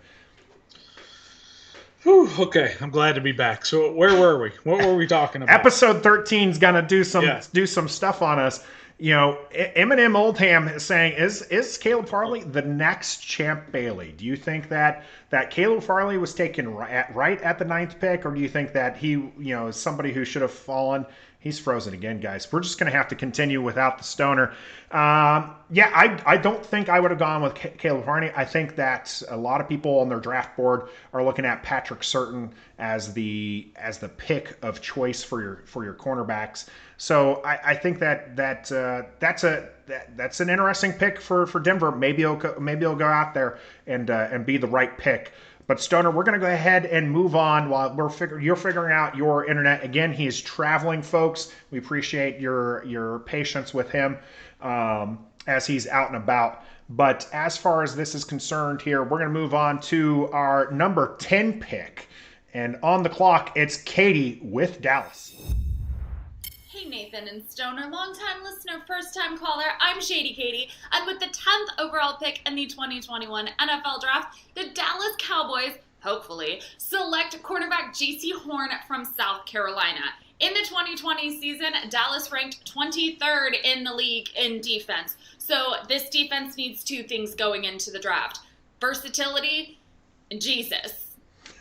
Whew, okay, I'm glad to be back. So where were we? What were we talking about? Episode 13 is gonna do some stuff on us. Eminem Oldham is saying, is Caleb Farley the next Champ Bailey? Do you think that Caleb Farley was taken right at the 9th pick, or do you think that he is somebody who should have fallen? He's frozen again, guys. We're just going to have to continue without the Stoner. I don't think I would have gone with Caleb Farley. I think that a lot of people on their draft board are looking at Patrick Surtain as the pick of choice for your cornerbacks. So I think that's an interesting pick for Denver. Maybe he'll go out there and be the right pick. But Stoner, we're going to go ahead and move on while you're figuring out your internet. Again, he is traveling, folks. We appreciate your patience with him as he's out and about. But as far as this is concerned here, we're going to move on to our number 10 pick. And on the clock, it's Katie with Dallas. Hey Nathan and Stoner, long-time listener, first-time caller. I'm Shady Katie, and with the 10th overall pick in the 2021 NFL Draft, the Dallas Cowboys, hopefully, select cornerback J.C. Horn from South Carolina. In the 2020 season, Dallas ranked 23rd in the league in defense. So this defense needs 2 things going into the draft: versatility and Jesus.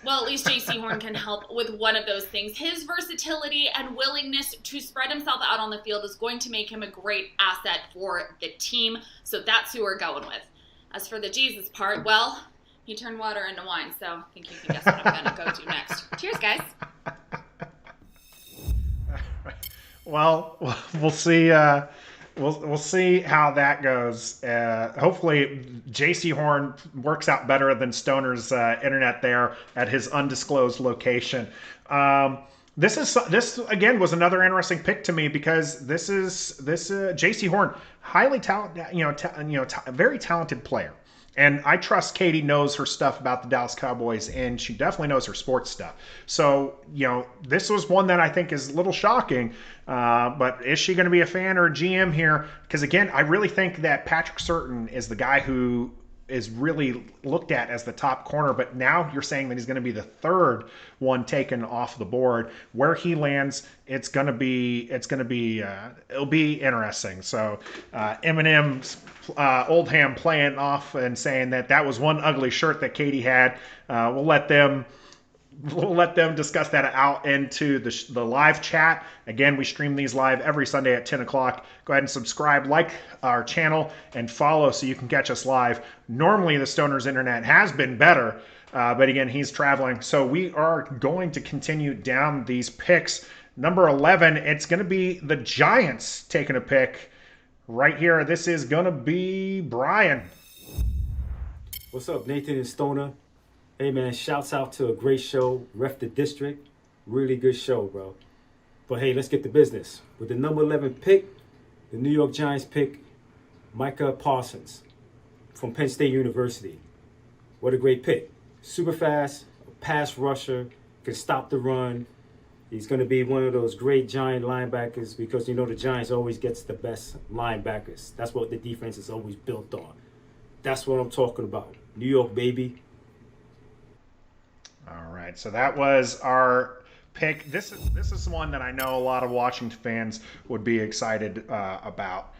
Well, at least J.C. Horn can help with one of those things. His versatility and willingness to spread himself out on the field is going to make him a great asset for the team. So that's who we're going with. As for the Jesus part, well, he turned water into wine. So I think you can guess what I'm going to go to next. Cheers, guys. Well, we'll see. We'll see how that goes. Hopefully, J.C. Horn works out better than Stoner's internet there at his undisclosed location. This again was another interesting pick to me because this J.C. Horn, highly talented, very talented player. And I trust Katie knows her stuff about the Dallas Cowboys, and she definitely knows her sports stuff. So, this was one that I think is a little shocking. But is she going to be a fan or a GM here? Because, again, I really think that Patrick Surtain is the guy who is really looked at as the top corner. But now you're saying that he's going to be the 3rd one taken off the board. Where he lands, it'll be interesting. So Eminem's Oldham playing off and saying that was one ugly shirt that Katie had. We'll let them discuss that out into the live chat. Again, we stream these live every Sunday at 10 o'clock. Go ahead and subscribe, like our channel, and follow so you can catch us live. Normally, the Stoner's internet has been better, but again, he's traveling. So we are going to continue down these picks. Number 11, it's going to be the Giants taking a pick right here. This is going to be Brian. What's up, Nathan and Stoner? Hey, man, shouts out to a great show, Ref the District. Really good show, bro. But, hey, let's get to business. With the number 11 pick, the New York Giants pick Micah Parsons from Penn State University. What a great pick. Super fast, pass rusher, can stop the run. He's going to be one of those great Giant linebackers because, the Giants always gets the best linebackers. That's what the defense is always built on. That's what I'm talking about. New York, baby. All right, so that was our pick. This is one that I know a lot of Washington fans would be excited about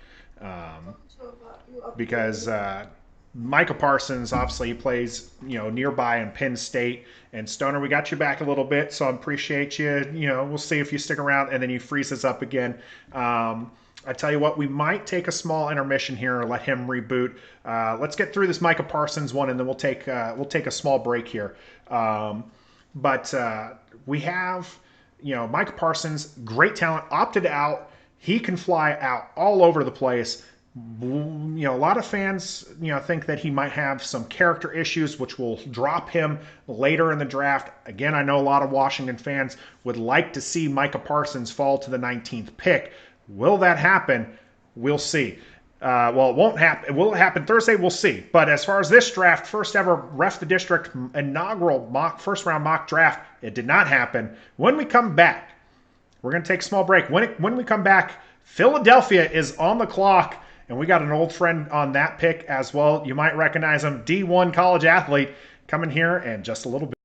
because Micah Parsons, obviously, he plays, nearby in Penn State. And Stoner, we got you back a little bit, so I appreciate you. We'll see if you stick around, and then you freeze us up again. I tell you what, we might take a small intermission here or let him reboot. Let's get through this Micah Parsons one, and then we'll take a small break here. But we have, Micah Parsons, great talent, opted out. He can fly out all over the place. A lot of fans, think that he might have some character issues, which will drop him later in the draft. Again, I know a lot of Washington fans would like to see Micah Parsons fall to the 19th pick. Will that happen? We'll see. Well, it won't happen. Will it happen Thursday? We'll see. But as far as this draft, first ever Ref the District inaugural first round mock draft, it did not happen. When we come back, we're going to take a small break. When we come back, Philadelphia is on the clock. And we got an old friend on that pick as well. You might recognize him, D1 college athlete, coming here in just a little bit.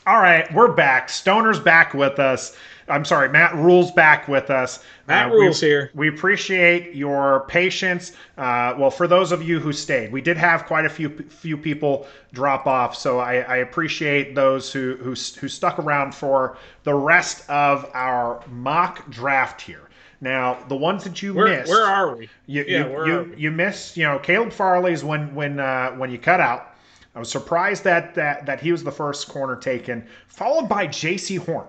All right, we're back. Stoner's back with us. I'm sorry, Matt Rule's back with us. Matt Rule's here. We appreciate your patience. Well, for those of you who stayed, we did have quite a few people drop off, so I appreciate those who stuck around for the rest of our mock draft here. Now, the ones that you missed. Where are we? You missed. Caleb Farley's when you cut out. I was surprised that he was the first corner taken, followed by J.C. Horn.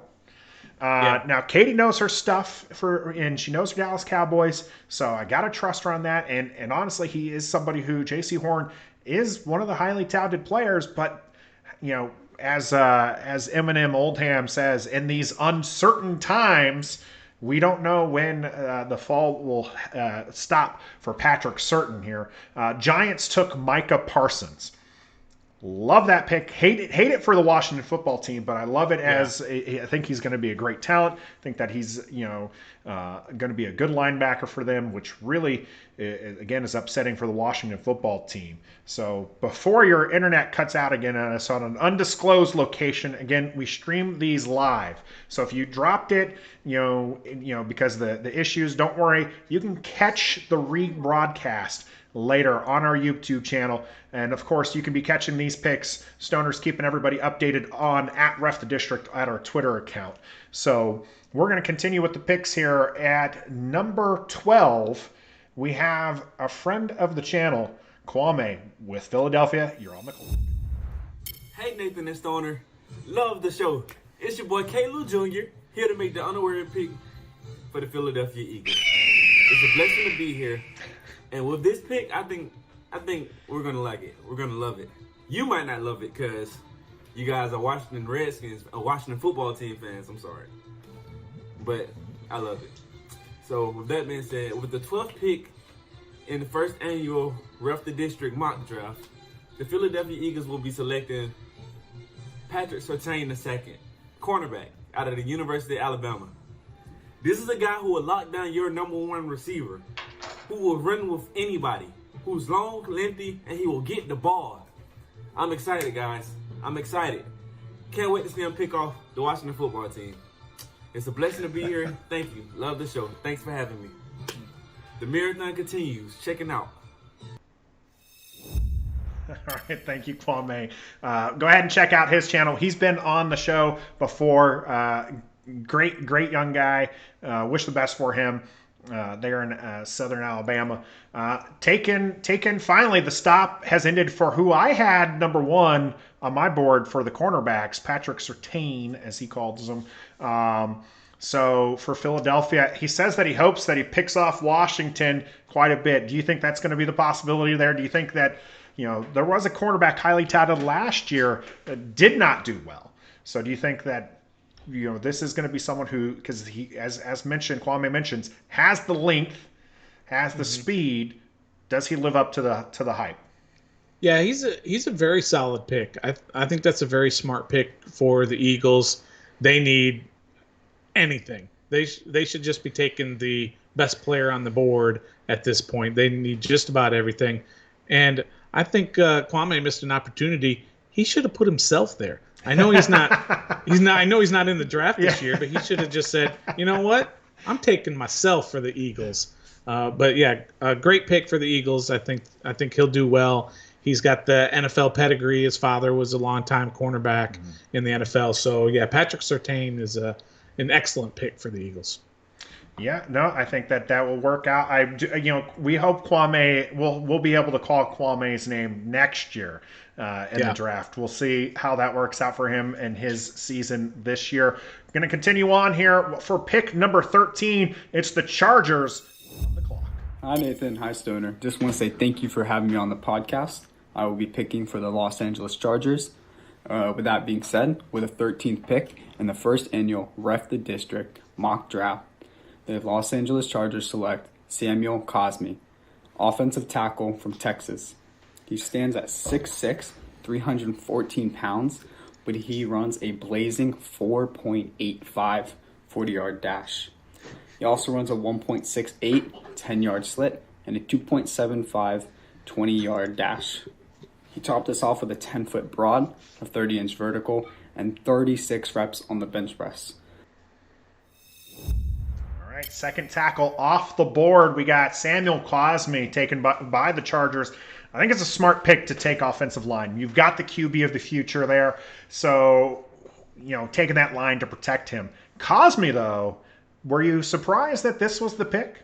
Now, Katie knows her stuff and she knows her Dallas Cowboys, so I got to trust her on that. And honestly, he is somebody who, J.C. Horn, is one of the highly touted players. But, as Eminem Oldham says, in these uncertain times, we don't know when the fall will stop for Patrick Surtain here. Giants took Micah Parsons. Love that pick. Hate it for the Washington football team, but I love it as I think he's going to be a great talent. I think that he's going to be a good linebacker for them, which really again is upsetting for the Washington football team. So before your internet cuts out again on us on an undisclosed location, again we stream these live. So if you dropped it, because the issues, don't worry, you can catch the rebroadcast later on our YouTube channel. And of course, you can be catching these picks. Stoner's keeping everybody updated on @RefTheDistrict at our Twitter account. So we're going to continue with the picks here. At number 12, we have a friend of the channel, Kwame, with Philadelphia. You're on the clock. Hey, Nathan and Stoner. Love the show. It's your boy, Caleb Jr., here to make the honorary pick for the Philadelphia Eagles. It's a blessing to be here. And with this pick, I think we're gonna like it. We're gonna love it. You might not love it because you guys are Washington Redskins, Washington football team fans. I'm sorry, but I love it. So with that being said, with the 12th pick in the first annual Ref the District mock draft, the Philadelphia Eagles will be selecting Patrick Surtain II, cornerback out of the University of Alabama. This is a guy who will lock down your number one receiver, who will run with anybody, who's long, lengthy, and he will get the ball. I'm excited, guys. I'm excited. Can't wait to see him pick off the Washington football team. It's a blessing to be here. Thank you. Love the show. Thanks for having me. The marathon continues. Checking out. All right, thank you, Kwame. Go ahead and check out his channel. He's been on the show before. Great young guy. Wish the best for him. There in southern Alabama. Taken finally, the stop has ended for who I had number one on my board for the cornerbacks, Patrick Surtain, as he calls them. So for Philadelphia, he says that he hopes that he picks off Washington quite a bit. Do you think that's going to be the possibility there? Do you think that, there was a cornerback highly touted last year that did not do well? So do you think that, this is going to be someone who, because he, as mentioned, Kwame mentions, has the length, has the speed. Does he live up to the hype? Yeah, he's a very solid pick. I think that's a very smart pick for the Eagles. They need anything. They should just be taking the best player on the board at this point. They need just about everything. And I think Kwame missed an opportunity. He should have put himself there. I know he's not. I know he's not in the draft this year, but he should have just said, "You know what? I'm taking myself for the Eagles." But yeah, a great pick for the Eagles. I think he'll do well. He's got the NFL pedigree. His father was a longtime cornerback in the NFL. So yeah, Patrick Surtain is an excellent pick for the Eagles. Yeah, no, I think that will work out. We hope Kwame we'll be able to call Kwame's name next year in the draft. We'll see how that works out for him and his season this year. We're going to continue on here for pick number 13. It's the Chargers on the clock. Hi, Nathan. Hi, Stoner. Just want to say thank you for having me on the podcast. I will be picking for the Los Angeles Chargers. With that being said, with a 13th pick in the first annual Ref the District mock draft, the Los Angeles Chargers select Samuel Cosme, offensive tackle from Texas. He stands at 6'6", 314 pounds, but he runs a blazing 4.85 40-yard dash. He also runs a 1.68 10-yard slit and a 2.75 20-yard dash. He topped this off with a 10-foot broad, a 30-inch vertical, and 36 reps on the bench press. All right, second tackle off the board. We got Samuel Cosme taken by the Chargers. I think it's a smart pick to take offensive line. You've got the QB of the future there, so taking that line to protect him. Cosme, though, were you surprised that this was the pick?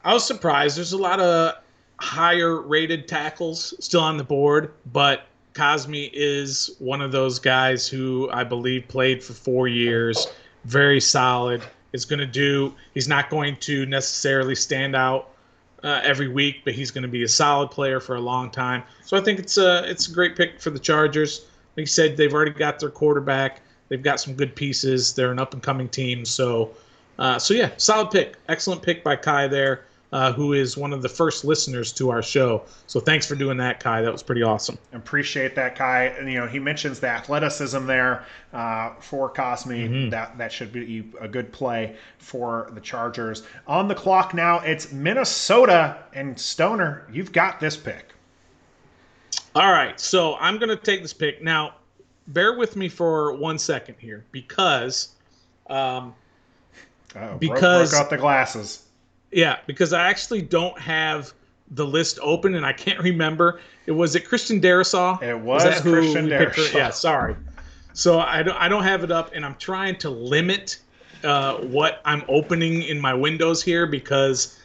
I was surprised. There's a lot of higher rated tackles still on the board, but Cosme is one of those guys who I believe played for 4 years, very solid. He's not going to necessarily stand out every week, but he's going to be a solid player for a long time. So I think it's a great pick for the Chargers. Like you said, they've already got their quarterback. They've got some good pieces. They're an up-and-coming team. So yeah, solid pick. Excellent pick by Kai there, who is one of the first listeners to our show. So thanks for doing that, Kai. That was pretty awesome. Appreciate that, Kai. And, he mentions the athleticism there for Cosme. Mm-hmm. That should be a good play for the Chargers. On the clock now, it's Minnesota. And Stoner, you've got this pick. All right, so I'm going to take this pick. Now, bear with me for 1 second here because broke out the glasses. Yeah, because I actually don't have the list open and I can't remember. Was it Christian Darrisaw? It was Christian Darrisaw. Yeah, sorry. So I don't have it up, and I'm trying to limit what I'm opening in my windows here because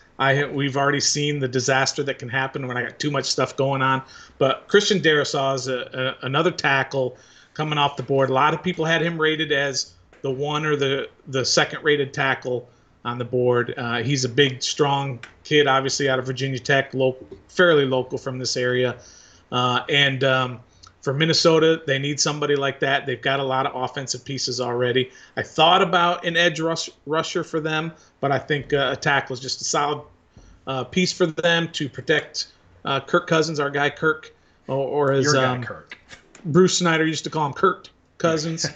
we've already seen the disaster that can happen when I got too much stuff going on. But Christian Darrisaw is another tackle coming off the board. A lot of people had him rated as the one or the second rated tackle on the board. He's a big, strong kid, obviously out of Virginia Tech, fairly local from this area. And for Minnesota, they need somebody like that. They've got a lot of offensive pieces already. I thought about an edge rusher for them, but I think a tackle is just a solid piece for them to protect Kirk Cousins, our guy Kirk, or as your guy Kirk. Bruce Snyder used to call him Kirk Cousins.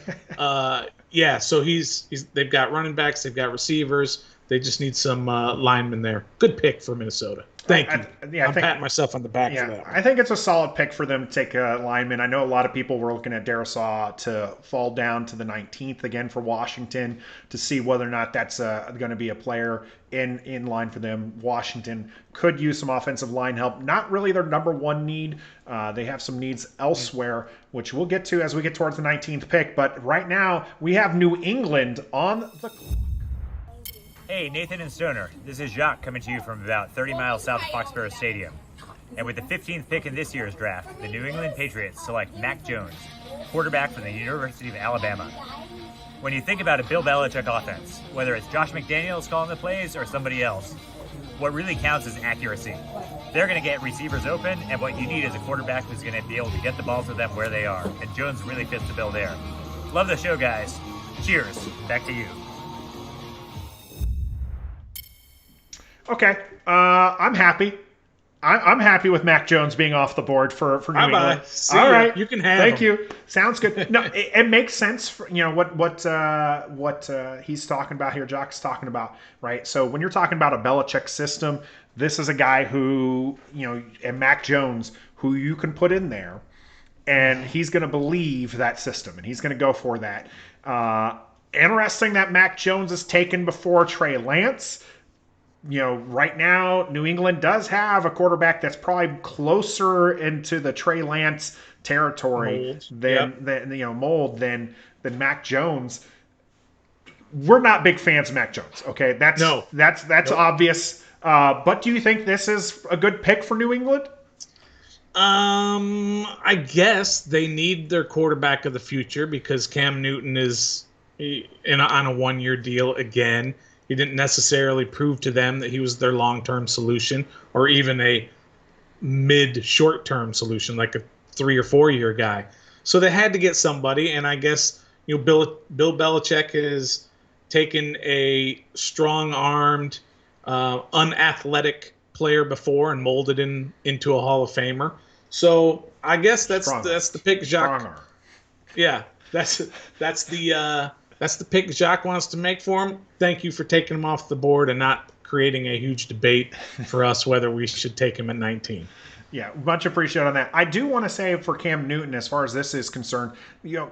Yeah, so they've got running backs, they've got receivers. They just need some linemen there. Good pick for Minnesota. Thank you. I'm patting myself on the back for that one. I think it's a solid pick for them to take a lineman. I know a lot of people were looking at Darrisaw to fall down to the 19th again for Washington to see whether or not that's going to be a player in line for them. Washington could use some offensive line help. Not really their number one need. They have some needs elsewhere, which we'll get to as we get towards the 19th pick. But right now, we have New England on the clock. Hey, Nathan and Stoner. This is Jacques coming to you from about 30 miles south of Foxborough Stadium. And with the 15th pick in this year's draft, the New England Patriots select Mac Jones, quarterback from the University of Alabama. When you think about a Bill Belichick offense, whether it's Josh McDaniels calling the plays or somebody else, what really counts is accuracy. They're going to get receivers open, and what you need is a quarterback who's going to be able to get the ball to them where they are. And Jones really fits the bill there. Love the show, guys. Cheers. Back to you. Okay, I'm happy. I'm happy with Mac Jones being off the board for New England. All right, you can have Thank him. you. Sounds good. No, it makes sense. For, what he's talking about here. Jock's talking about, right? So when you're talking about a Belichick system, this is a guy who and Mac Jones who you can put in there, and he's going to believe that system, and he's going to go for that. Interesting that Mac Jones is taken before Trey Lance. Right now, New England does have a quarterback that's probably closer into the Trey Lance territory than Mac Jones. We're not big fans of Mac Jones. Okay, that's obvious. But do you think this is a good pick for New England? I guess they need their quarterback of the future because Cam Newton is on a 1-year deal again. He didn't necessarily prove to them that he was their long-term solution or even a mid-short-term solution like a 3 or 4 year guy. So they had to get somebody, and I guess Bill Belichick has taken a strong-armed, unathletic player before and molded him into a Hall of Famer. So I guess that's the pick, Jacques. Yeah, that's the pick Jacques wants to make for him. Thank you for taking him off the board and not creating a huge debate for us whether we should take him at 19. Yeah, much appreciated on that. I do want to say for Cam Newton, as far as this is concerned,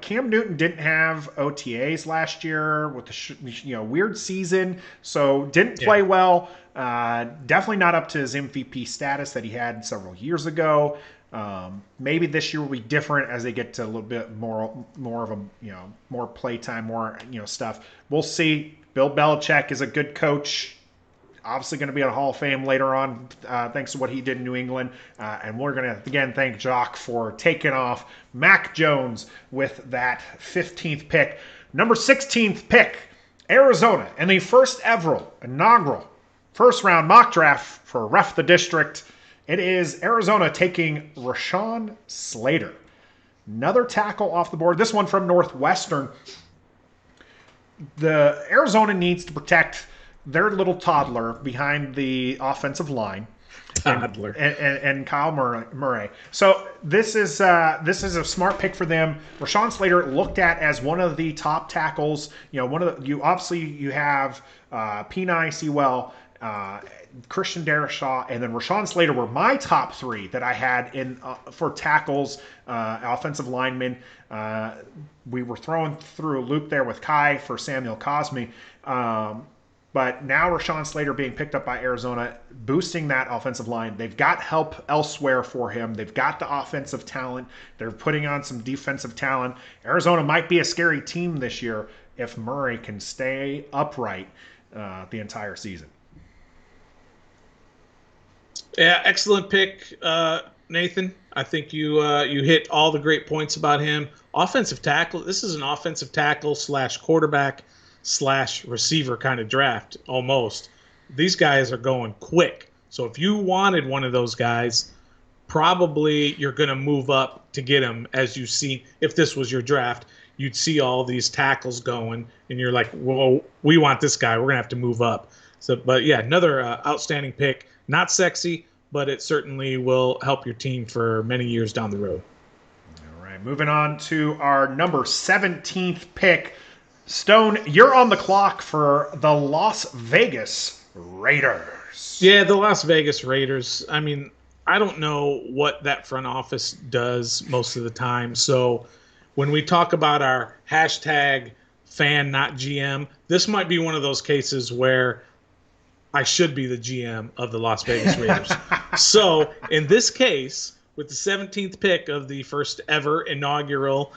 Cam Newton didn't have OTAs last year with the weird season, so didn't play well. Definitely not up to his MVP status that he had several years ago. Maybe this year will be different as they get to a little bit more of a more playtime, more stuff. We'll see. Bill Belichick is a good coach. Obviously going to be in a Hall of Fame later on, thanks to what he did in New England. And we're going to, again, thank Jock for taking off Mac Jones with that 15th pick. Number 16th pick, Arizona, and the first ever inaugural first-round mock draft for Ref the District. It is Arizona taking Rashawn Slater. Another tackle off the board. This one from Northwestern. The Arizona needs to protect their little toddler behind the offensive line. Toddler. And Kyle Murray. So this is a smart pick for them. Rashawn Slater looked at as one of the top tackles. You have Peni Sewell, Christian Darrisaw, and then Rashawn Slater were my top three that I had in for tackles, offensive linemen. We were throwing through a loop there with Kai for Samuel Cosme. But now Rashawn Slater being picked up by Arizona, boosting that offensive line. They've got help elsewhere for him. They've got the offensive talent. They're putting on some defensive talent. Arizona might be a scary team this year if Murray can stay upright the entire season. Yeah, excellent pick, Nathan. I think you hit all the great points about him. Offensive tackle. This is an offensive tackle / quarterback / receiver kind of draft almost. These guys are going quick. So if you wanted one of those guys, probably you're going to move up to get him. As you see, if this was your draft, you'd see all these tackles going, and you're like, "Well, we want this guy. We're going to have to move up." So, but yeah, another outstanding pick. Not sexy, but it certainly will help your team for many years down the road. All right, moving on to our number 17th pick. Stone, you're on the clock for the Las Vegas Raiders. Yeah, the Las Vegas Raiders. I mean, I don't know what that front office does most of the time. So when we talk about our hashtag fan, not GM, this might be one of those cases where I should be the GM of the Las Vegas Raiders. So in this case, with the 17th pick of the first ever inaugural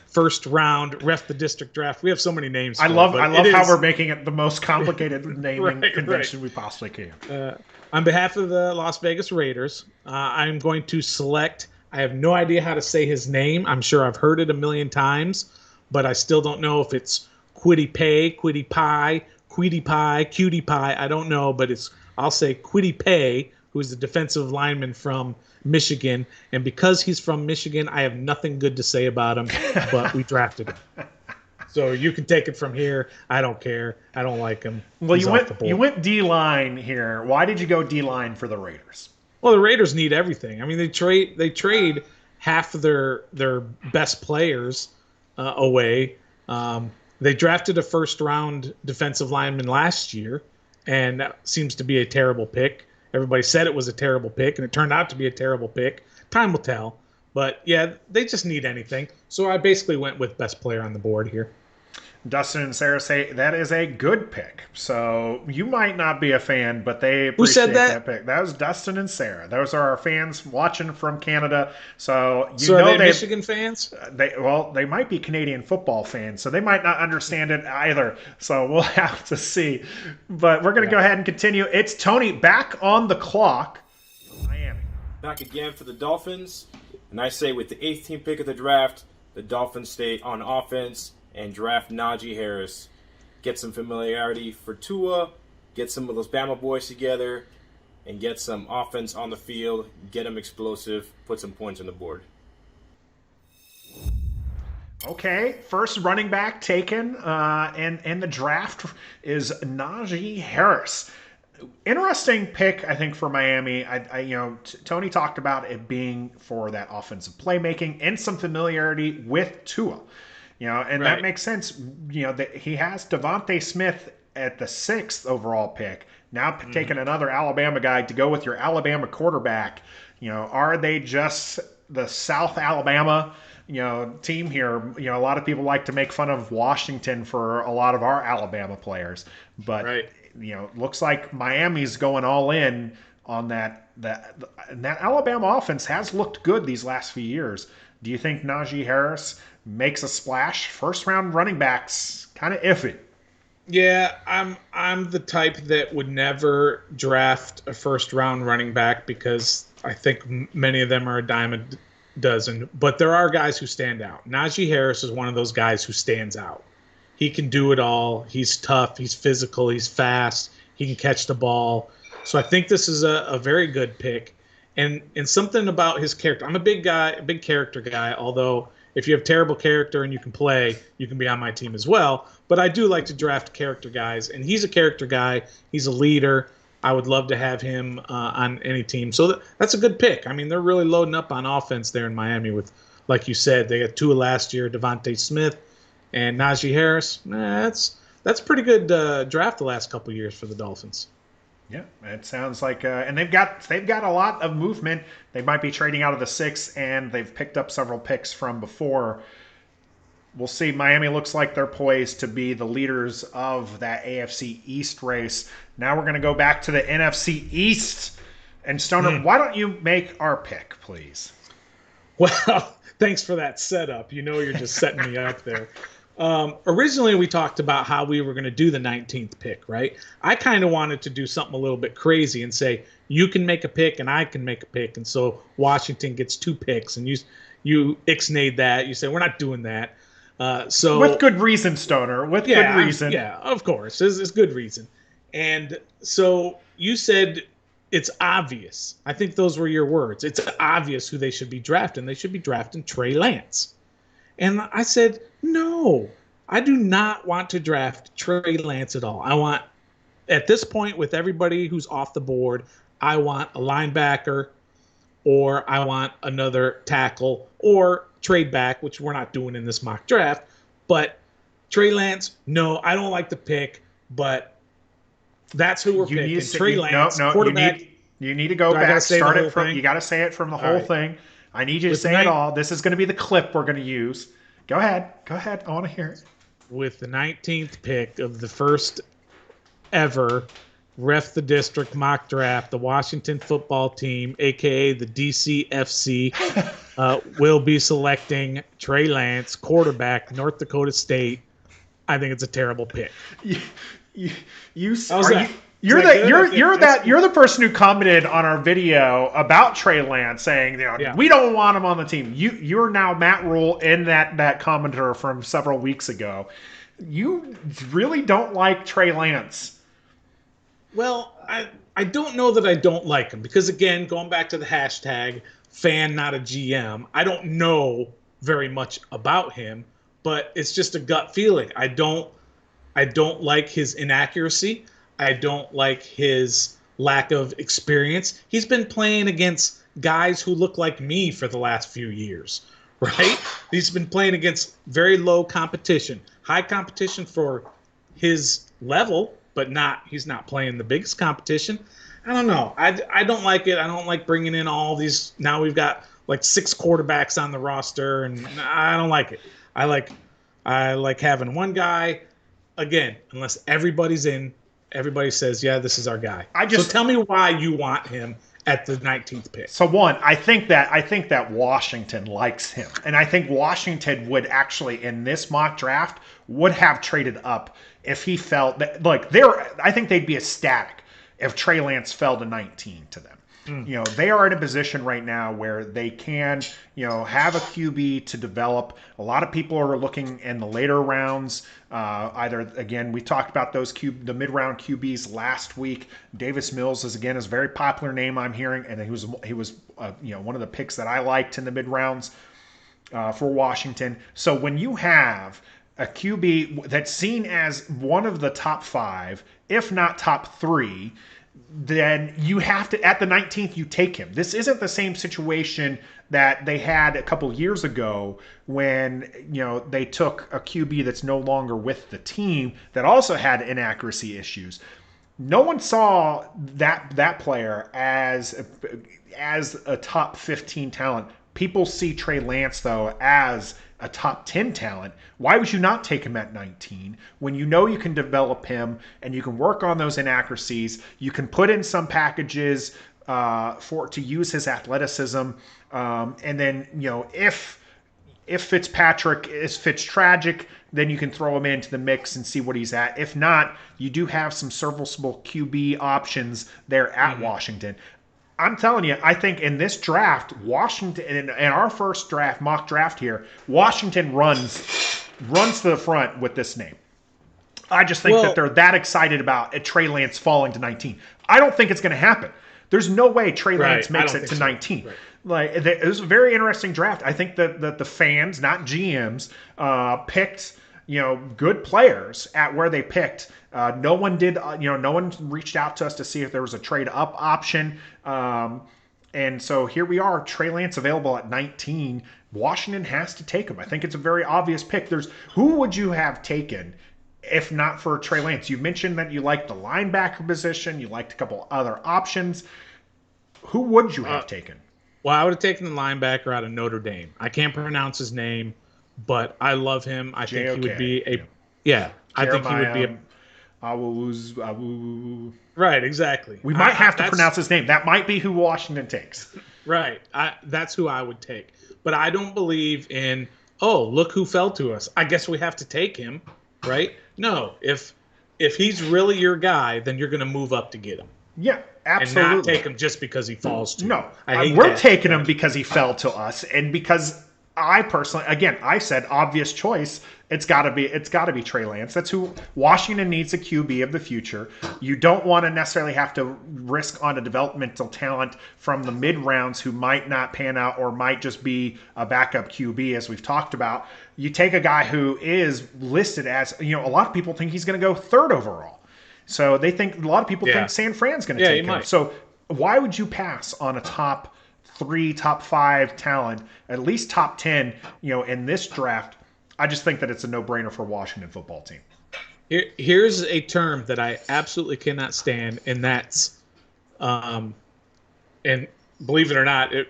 first round Ref the District draft. We have so many names. I love how we're making it the most complicated naming convention we possibly can. On behalf of the Las Vegas Raiders, I'm going to select. I have no idea how to say his name. I'm sure I've heard it a million times, but I still don't know if it's Quiddy Pay, Quiddy Pie, Quiddy Pie, Cutie Pie. I don't know, but I'll say Quiddy Pay, who's the defensive lineman from Michigan, and because he's from Michigan, I have nothing good to say about him, but we drafted him. So you can take it from here. I don't care. I don't like him. Well, you went D-line here. Why did you go D-line for the Raiders? Well, the Raiders need everything. I mean, they trade half of their best players away. They drafted a first-round defensive lineman last year, and that seems to be a terrible pick. Everybody said it was a terrible pick, and it turned out to be a terrible pick. Time will tell. But, yeah, they just need anything. So I basically went with best player on the board here. Dustin and Sarah say that is a good pick. So you might not be a fan, but they appreciate that pick. That was Dustin and Sarah. Those are our fans watching from Canada. So are they Michigan fans? They might be Canadian football fans, so they might not understand it either. So we'll have to see. But we're going to go ahead and continue. It's Tony back on the clock. Miami. Back again for the Dolphins. And I say with the 18th pick of the draft, the Dolphins stay on offense and draft Najee Harris. Get some familiarity for Tua, get some of those Bama boys together, and get some offense on the field, get them explosive, put some points on the board. Okay, first running back taken in the draft is Najee Harris. Interesting pick, I think, for Miami. Tony talked about it being for that offensive playmaking and some familiarity with Tua. That makes sense. That he has Devontae Smith at the 6th overall pick. Now taking another Alabama guy to go with your Alabama quarterback. Are they just the South Alabama, team here? A lot of people like to make fun of Washington for a lot of our Alabama players, but Right. Looks like Miami's going all in on that. That Alabama offense has looked good these last few years. Do you think Najee Harris makes a splash? First round running backs kind of iffy. Yeah, I'm the type that would never draft a first round running back because I think many of them are a dime a dozen. But there are guys who stand out. Najee Harris is one of those guys who stands out. He can do it all. He's tough. He's physical. He's fast. He can catch the ball. So I think this is a very good pick. And something about his character. I'm a big guy, a big character guy, although if you have terrible character and you can play, you can be on my team as well. But I do like to draft character guys, and he's a character guy. He's a leader. I would love to have him on any team. So that's a good pick. I mean, they're really loading up on offense there in Miami with, like you said, they got Tua last year, Devontae Smith, and Najee Harris. That's pretty good draft the last couple years for the Dolphins. Yeah, it sounds like, and they've got a lot of movement. They might be trading out of the 6, and they've picked up several picks from before. We'll see. Miami looks like they're poised to be the leaders of that AFC East race. Now we're going to go back to the NFC East. And Stoner, why don't you make our pick, please? Well, thanks for that setup. You're just setting me up there. Originally, we talked about how we were going to do the 19th pick, right? I kind of wanted to do something a little bit crazy and say, you can make a pick and I can make a pick. And so Washington gets 2 picks. And you ixnayed that. You said, we're not doing that. So with good reason, Stoner. With good reason. Yeah, of course. It's good reason. And so you said it's obvious. I think those were your words. It's obvious who they should be drafting. They should be drafting Trey Lance. And I said, no, I do not want to draft Trey Lance at all. I want, at this point, with everybody who's off the board, I want a linebacker, or I want another tackle, or trade back, which we're not doing in this mock draft. But Trey Lance, no, I don't like the pick, but that's who we're picking. Trey Lance, quarterback. You need to go back, start it from, you got to say it from the whole thing. I need you to say it all. This is going to be the clip we're going to use. Go ahead. I want to hear it. With the 19th pick of the first ever Ref the District mock draft, the Washington football team, a.k.a. the DCFC, will be selecting Trey Lance, quarterback, North Dakota State. I think it's a terrible pick. You're the person who commented on our video about Trey Lance saying, we don't want him on the team. You're now Matt Rule in that commenter from several weeks ago. You really don't like Trey Lance. Well, I don't know that I don't like him because, again, going back to the hashtag fan, not a GM, I don't know very much about him, but it's just a gut feeling. I don't like his inaccuracy. I don't like his lack of experience. He's been playing against guys who look like me for the last few years, right? He's been playing against very low competition, high competition for his level, but he's not playing the biggest competition. I don't know. I don't like it. I don't like bringing in all these. Now we've got like 6 quarterbacks on the roster, and I don't like it. I like having one guy, again, unless everybody's in. Everybody says, yeah, this is our guy. So tell me why you want him at the 19th pick. So one, I think that Washington likes him. And I think Washington would actually, in this mock draft, would have traded up if he felt that, I think they'd be ecstatic if Trey Lance fell to 19 to them. They are in a position right now where they can, have a QB to develop. A lot of people are looking in the later rounds. Again, we talked about the mid-round QBs last week. Davis Mills is a very popular name I'm hearing, and he was one of the picks that I liked in the mid-rounds for Washington. So when you have a QB that's seen as one of the top 5, if not top 3, then you have to, at the 19th, you take him. This isn't the same situation that they had a couple years ago when, they took a QB that's no longer with the team that also had inaccuracy issues. no one saw that player as a top 15 talent. People see Trey Lance, though, as a top 10 talent. Why would you not take him at 19 when you know you can develop him and you can work on those inaccuracies? You can put in some packages to use his athleticism, and then if Fitzpatrick is Fitztragic, then you can throw him into the mix and see what he's at. If not, you do have some serviceable QB options there at Washington. I'm telling you, I think in this draft, Washington, in our first draft, mock draft here, Washington runs to the front with this name. I just think that they're that excited about Trey Lance falling to 19. I don't think it's going to happen. There's no way Trey Lance makes it to 19. Right. Like, it was a very interesting draft. I think that the fans, not GMs, picked good players at where they picked. No one did. No one reached out to us to see if there was a trade up option. And so here we are. Trey Lance available at 19. Washington has to take him. I think it's a very obvious pick. Who would you have taken if not for Trey Lance? You mentioned that you liked the linebacker position. You liked a couple other options. Who would you have taken? Well, I would have taken the linebacker out of Notre Dame. I can't pronounce his name, but I love him. I think he would be a I think he would be a right, exactly. We might have to pronounce his name. That might be who Washington takes. Right. That's who I would take. But I don't believe in, look who fell to us. I guess we have to take him, right? No. If he's really your guy, then you're going to move up to get him. Yeah, absolutely. And not take him just because he falls to you. No. We're taking him because he fell to us, and because I personally, again, I said obvious choice. It's got to be Trey Lance. That's who Washington needs, a QB of the future. You don't want to necessarily have to risk on a developmental talent from the mid rounds who might not pan out or might just be a backup QB, as we've talked about. You take a guy who is listed as, a lot of people think he's going to go 3rd overall. So a lot of people think San Fran's going to take him. So why would you pass on a top 3, top 5 talent, at least top 10, in this draft? I just think that it's a no-brainer for Washington football team. Here's a term that I absolutely cannot stand, and that's, and believe it or not, it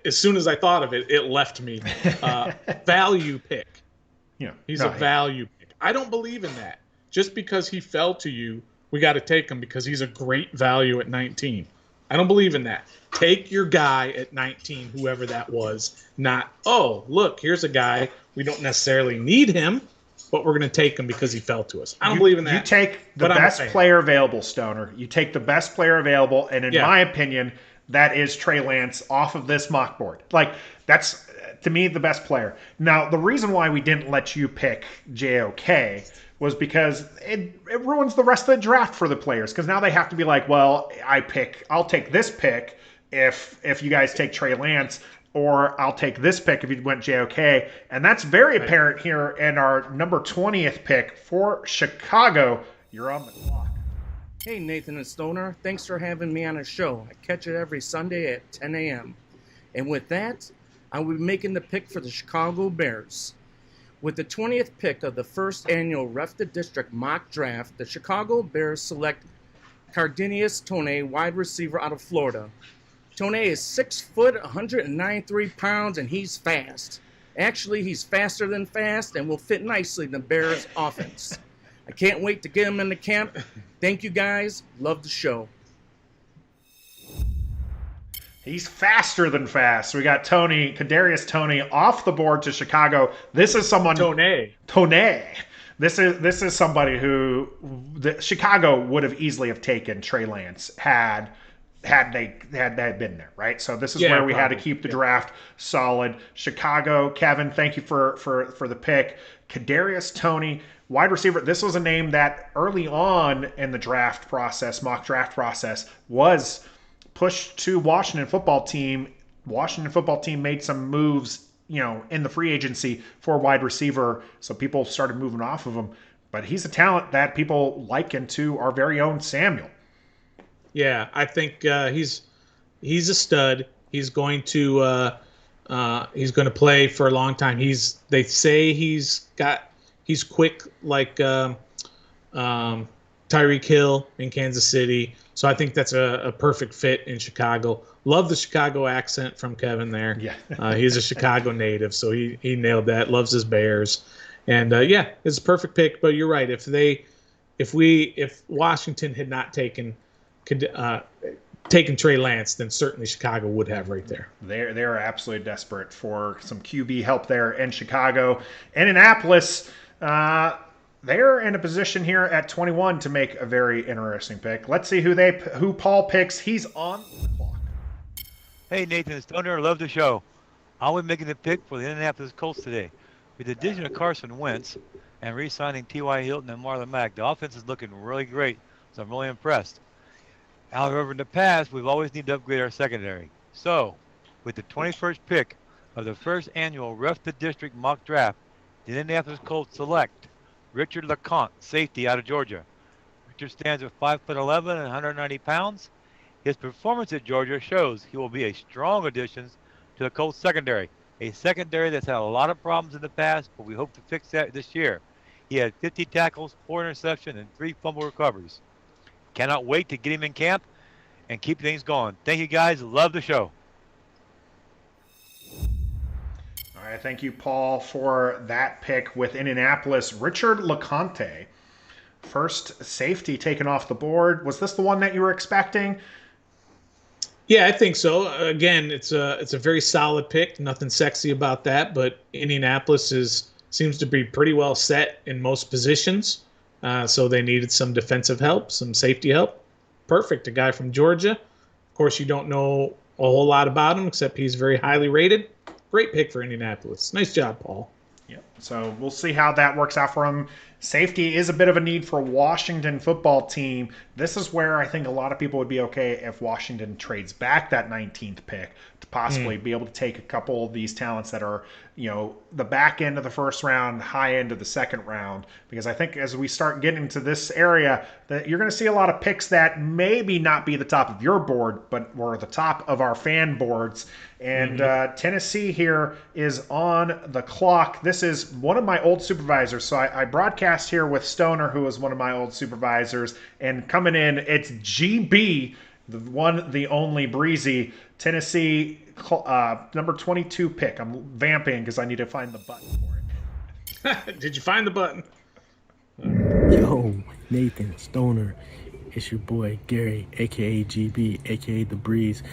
as soon as I thought of it, it left me. Value pick. He's a value pick. I don't believe in that. Just because he fell to you, we got to take him because he's a great value at 19. I don't believe in that. Take your guy at 19, whoever that was. Not, look, here's a guy. We don't necessarily need him, but we're going to take him because he fell to us. I don't believe in that. You take the best player available, Stoner. You take the best player available, and in my opinion, that is Trey Lance off of this mock board. Like, that's, to me, the best player. Now, the reason why we didn't let you pick JOK was because it ruins the rest of the draft for the players, because now they have to be like, well, I'll take this pick if you guys take Trey Lance, or I'll take this pick if you went JOK. And that's very apparent here in our number 20th pick for Chicago. You're on the clock. Hey, Nathan and Stoner. Thanks for having me on a show. I catch it every Sunday at 10 a.m. And with that, I will be making the pick for the Chicago Bears. With the 20th pick of the first annual Ref the District mock draft, the Chicago Bears select Cardinius Toney, wide receiver out of Florida. Toney is 6 foot, 193 pounds, and he's fast. Actually, he's faster than fast and will fit nicely in the Bears' offense. I can't wait to get him in the camp. Thank you, guys. Love the show. He's faster than fast. We got Kadarius Toney off the board to Chicago. This is someone. Toney. This is somebody who Chicago would have easily have taken Trey Lance had they been there, right? So this is where we had to keep the draft solid. Chicago, Kevin, thank you for the pick. Kadarius Toney, wide receiver. This was a name that early on in the draft process, mock draft process, was pushed to Washington football team. Washington football team made some moves, in the free agency for wide receiver, so people started moving off of him. But he's a talent that people liken to our very own Samuel. Yeah, I think he's a stud. He's going to play for a long time. They say he's quick like Tyreek Hill in Kansas City. So I think that's a perfect fit in Chicago. Love the Chicago accent from Kevin there. Yeah. He's a Chicago native, so he nailed that. Loves his Bears. And yeah, it's a perfect pick. But you're right. If Washington had not taken Trey Lance, then certainly Chicago would have right there. They're absolutely desperate for some QB help there in Chicago. Indianapolis, they're in a position here at 21 to make a very interesting pick. Let's see who Paul picks. He's on the clock. Hey, Nathan Stoner, love the show. I'll be making the pick for the Indianapolis Colts today. With the addition of Carson Wentz and re-signing T.Y. Hilton and Marlon Mack, the offense is looking really great, so I'm really impressed. However, in the past, we've always needed to upgrade our secondary. So, with the 21st pick of the first annual Ref the District mock draft, the Indianapolis Colts select Richard LeCounte, safety out of Georgia. Richard stands at 5'11" and 190 pounds. His performance at Georgia shows he will be a strong addition to the Colts secondary, a secondary that's had a lot of problems in the past, but we hope to fix that this year. He had 50 tackles, 4 interceptions, and 3 fumble recoveries. Cannot wait to get him in camp and keep things going. Thank you, guys. Love the show. All right, thank you, Paul, for that pick with Indianapolis. Richard LeCounte, first safety taken off the board. Was this the one that you were expecting? Yeah, I think so. Again, it's a very solid pick. Nothing sexy about that, but Indianapolis seems to be pretty well set in most positions. So they needed some defensive help, some safety help. Perfect. A guy from Georgia. Of course, you don't know a whole lot about him, except he's very highly rated. Great pick for Indianapolis. Nice job, Paul. Yep. So we'll see how that works out for him. Safety is a bit of a need for a Washington football team. This is where I think a lot of people would be okay if Washington trades back that 19th pick to possibly be able to take a couple of these talents that are, the back end of the first round, high end of the second round. Because I think as we start getting into this area, that you're going to see a lot of picks that maybe not be the top of your board, but were the top of our fan boards. And Tennessee here is on the clock. This is one of my old supervisors. So I broadcast here with Stoner, who is one of my old supervisors. And coming in, it's GB, the one, the only Breezy, Tennessee, number 22 pick. I'm vamping because I need to find the button for it. Did you find the button? Yo, Nathan, Stoner. It's your boy, Gary, a.k.a. GB, a.k.a. The Breeze.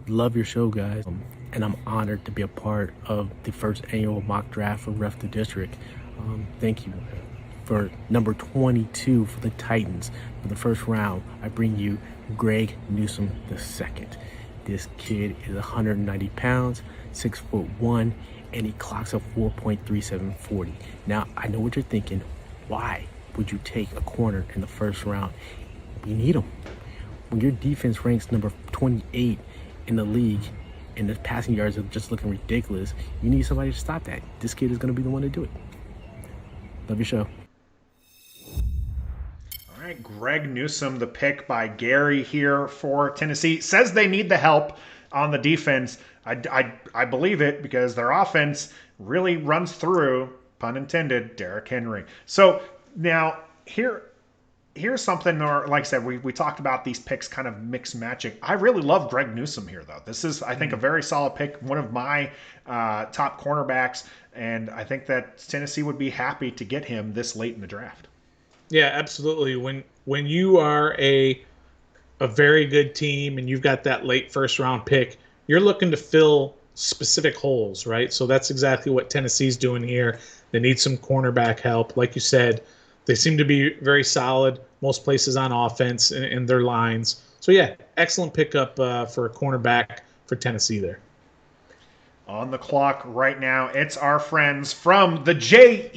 Love your show, guys. And I'm honored to be a part of the first annual mock draft for Ref the District. Thank you. For number 22 for the Titans, for the first round, I bring you Greg Newsome II. This kid is 190 pounds, 6'1", and he clocks a 4.3740. Now, I know what you're thinking. Why would you take a corner in the first round? We need him. When your defense ranks number 28 in the league and the passing yards are just looking ridiculous, you need somebody to stop that. This kid is going to be the one to do it. Love your show. All right, Greg Newsome, the pick by Gary here for Tennessee. Says they need the help on the defense. I believe it because their offense really runs through, pun intended, Derrick Henry. So now here's something, or like I said, we talked about these picks kind of mix matching. I really love Greg Newsome here, though. This is, I think, a very solid pick, one of my top cornerbacks, and I think that Tennessee would be happy to get him this late in the draft. Yeah, absolutely. When you are a very good team and you've got that late first round pick, you're looking to fill specific holes, right? So that's exactly what Tennessee's doing here. They need some cornerback help. Like you said, they seem to be very solid most places on offense in their lines. So, yeah, excellent pickup for a cornerback for Tennessee there. On the clock right now, it's our friends from the Jets,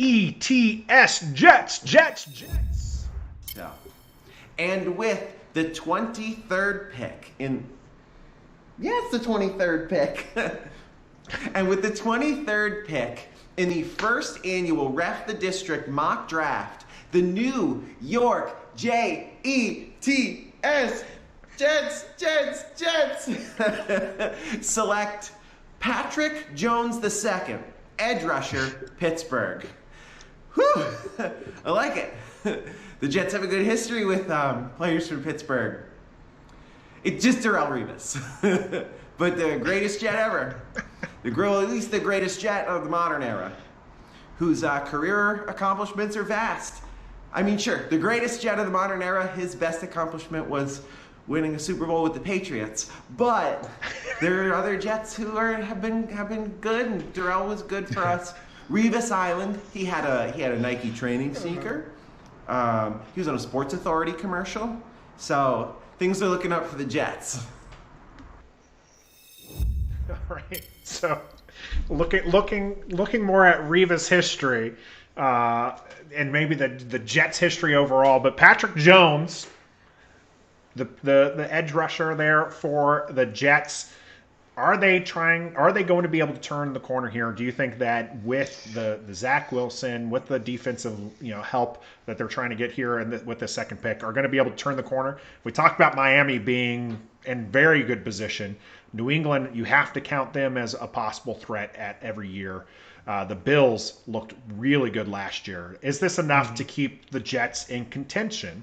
Jets. So, and with the 23rd pick it's the 23rd pick. And with the 23rd pick in the first annual Ref the District mock draft, the New York Jets, Jets, select Patrick Jones II, edge rusher, Pittsburgh. Whew, I like it. The Jets have a good history with players from Pittsburgh. It's just Darrelle Revis. But the greatest Jet ever. At least the greatest Jet of the modern era. Whose career accomplishments are vast. I mean, sure, the greatest Jet of the modern era, his best accomplishment was winning a Super Bowl with the Patriots. But there are other Jets who have been good, and Darrelle was good for us. Revis Island, he had a Nike training sneaker. He was on a Sports Authority commercial. So things are looking up for the Jets. All right. So looking more at Revis history, and maybe the Jets history overall, but Patrick Jones, the edge rusher there for the Jets, are they going to be able to turn the corner here? Do you think that with the Zach Wilson, with the defensive help that they're trying to get here and with the second pick, are going to be able to turn the corner? We talked about Miami being in very good position. New England, you have to count them as a possible threat at every year. The Bills looked really good last year. Is this enough to keep the Jets in contention?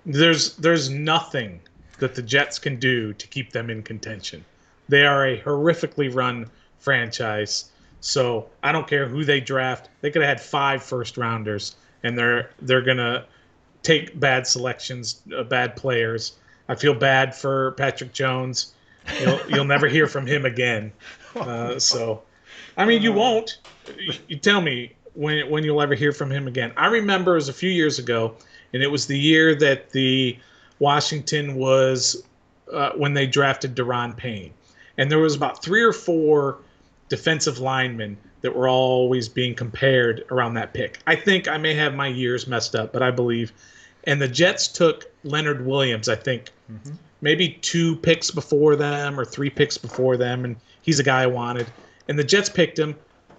There's nothing that the Jets can do to keep them in contention. They are a horrifically run franchise. So I don't care who they draft. They could have had 5 first-rounders, and they're gonna take bad selections, bad players. I feel bad for Patrick Jones. You'll never hear from him again. So, I mean, you won't. You tell me when you'll ever hear from him again. I remember it was a few years ago, and it was the year that the Washington was when they drafted Daron Payne. And there was about 3 or 4 defensive linemen that were always being compared around that pick. I think I may have my years messed up, but I believe. And the Jets took Leonard Williams, I think, maybe 2 picks before them or 3 picks before them, and he's a guy I wanted. And the Jets picked him.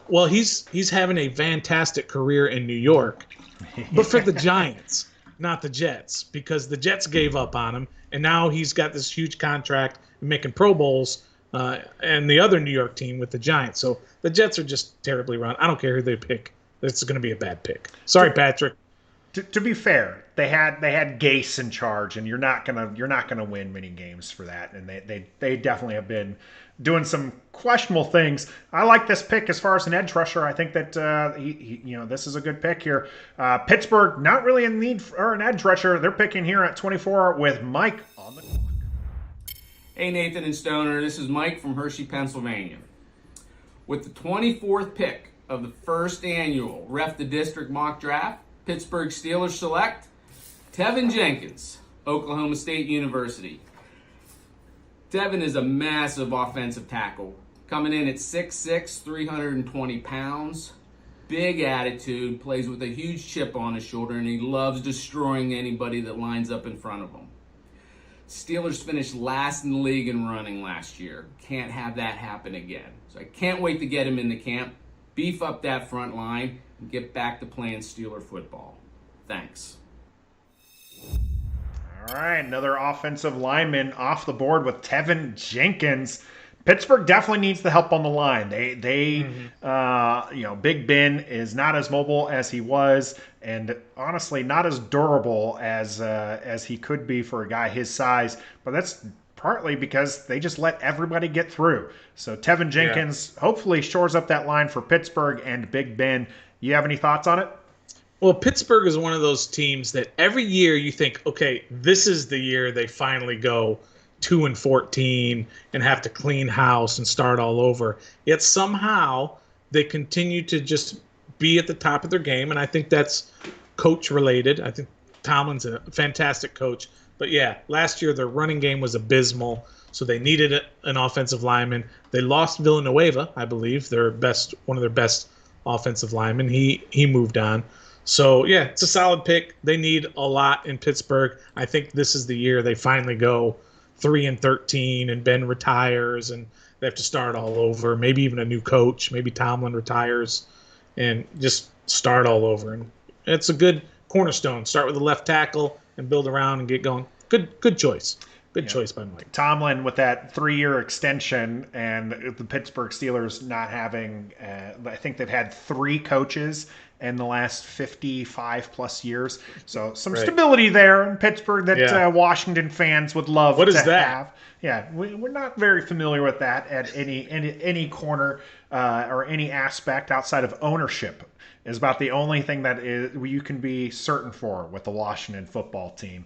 Well, he's having a fantastic career in New York, but for the Giants, not the Jets, because the Jets gave up on him, and now he's got this huge contract and making Pro Bowls, and the other New York team with the Giants. So the Jets are just terribly run. I don't care who they pick. It's going to be a bad pick. Sorry, Patrick. To be fair, they had Gase in charge, and you're not gonna win many games for that. And they definitely have been doing some questionable things. I like this pick as far as an edge rusher. I think that this is a good pick here. Pittsburgh not really in need for an edge rusher. They're picking here at 24 with Mike on the clock. Hey Nathan and Stoner, this is Mike from Hershey, Pennsylvania. With the 24th pick of the first annual Ref the District mock draft, Pittsburgh Steelers select Tevin Jenkins, Oklahoma State University. Tevin is a massive offensive tackle, coming in at 6'6", 320 pounds. Big attitude, plays with a huge chip on his shoulder, and he loves destroying anybody that lines up in front of him. Steelers finished last in the league in running last year. Can't have that happen again. So I can't wait to get him in the camp, beef up that front line, and get back to playing Steeler football. Thanks. All right, another offensive lineman off the board with Tevin Jenkins. Pittsburgh definitely needs the help on the line. Big Ben is not as mobile as he was, and honestly, not as durable as he could be for a guy his size. But that's partly because they just let everybody get through. So Tevin Jenkins hopefully shores up that line for Pittsburgh and Big Ben. You have any thoughts on it? Well, Pittsburgh is one of those teams that every year you think, okay, this is the year they finally go 2-14 and have to clean house and start all over. Yet somehow they continue to just be at the top of their game, and I think that's coach related. I think Tomlin's a fantastic coach. But yeah, last year their running game was abysmal, so they needed an offensive lineman. They lost Villanueva, I believe, one of their best offensive linemen. He moved on. So yeah, it's a solid pick. They need a lot in Pittsburgh. I think this is the year they finally go 3-13 and Ben retires and they have to start all over. Maybe even a new coach. Maybe Tomlin retires and just start all over. And it's a good cornerstone. Start with the left tackle and build around and get going. Good choice. Good choice by Mike. Tomlin with that 3-year extension, and the Pittsburgh Steelers not having, I think they've had 3 coaches in the last 55 plus years. So some stability there in Pittsburgh that Washington fans would love What is to that? have. Yeah, we're not very familiar with that at any corner or any aspect outside of ownership. Is about the only thing that you can be certain for with the Washington football team.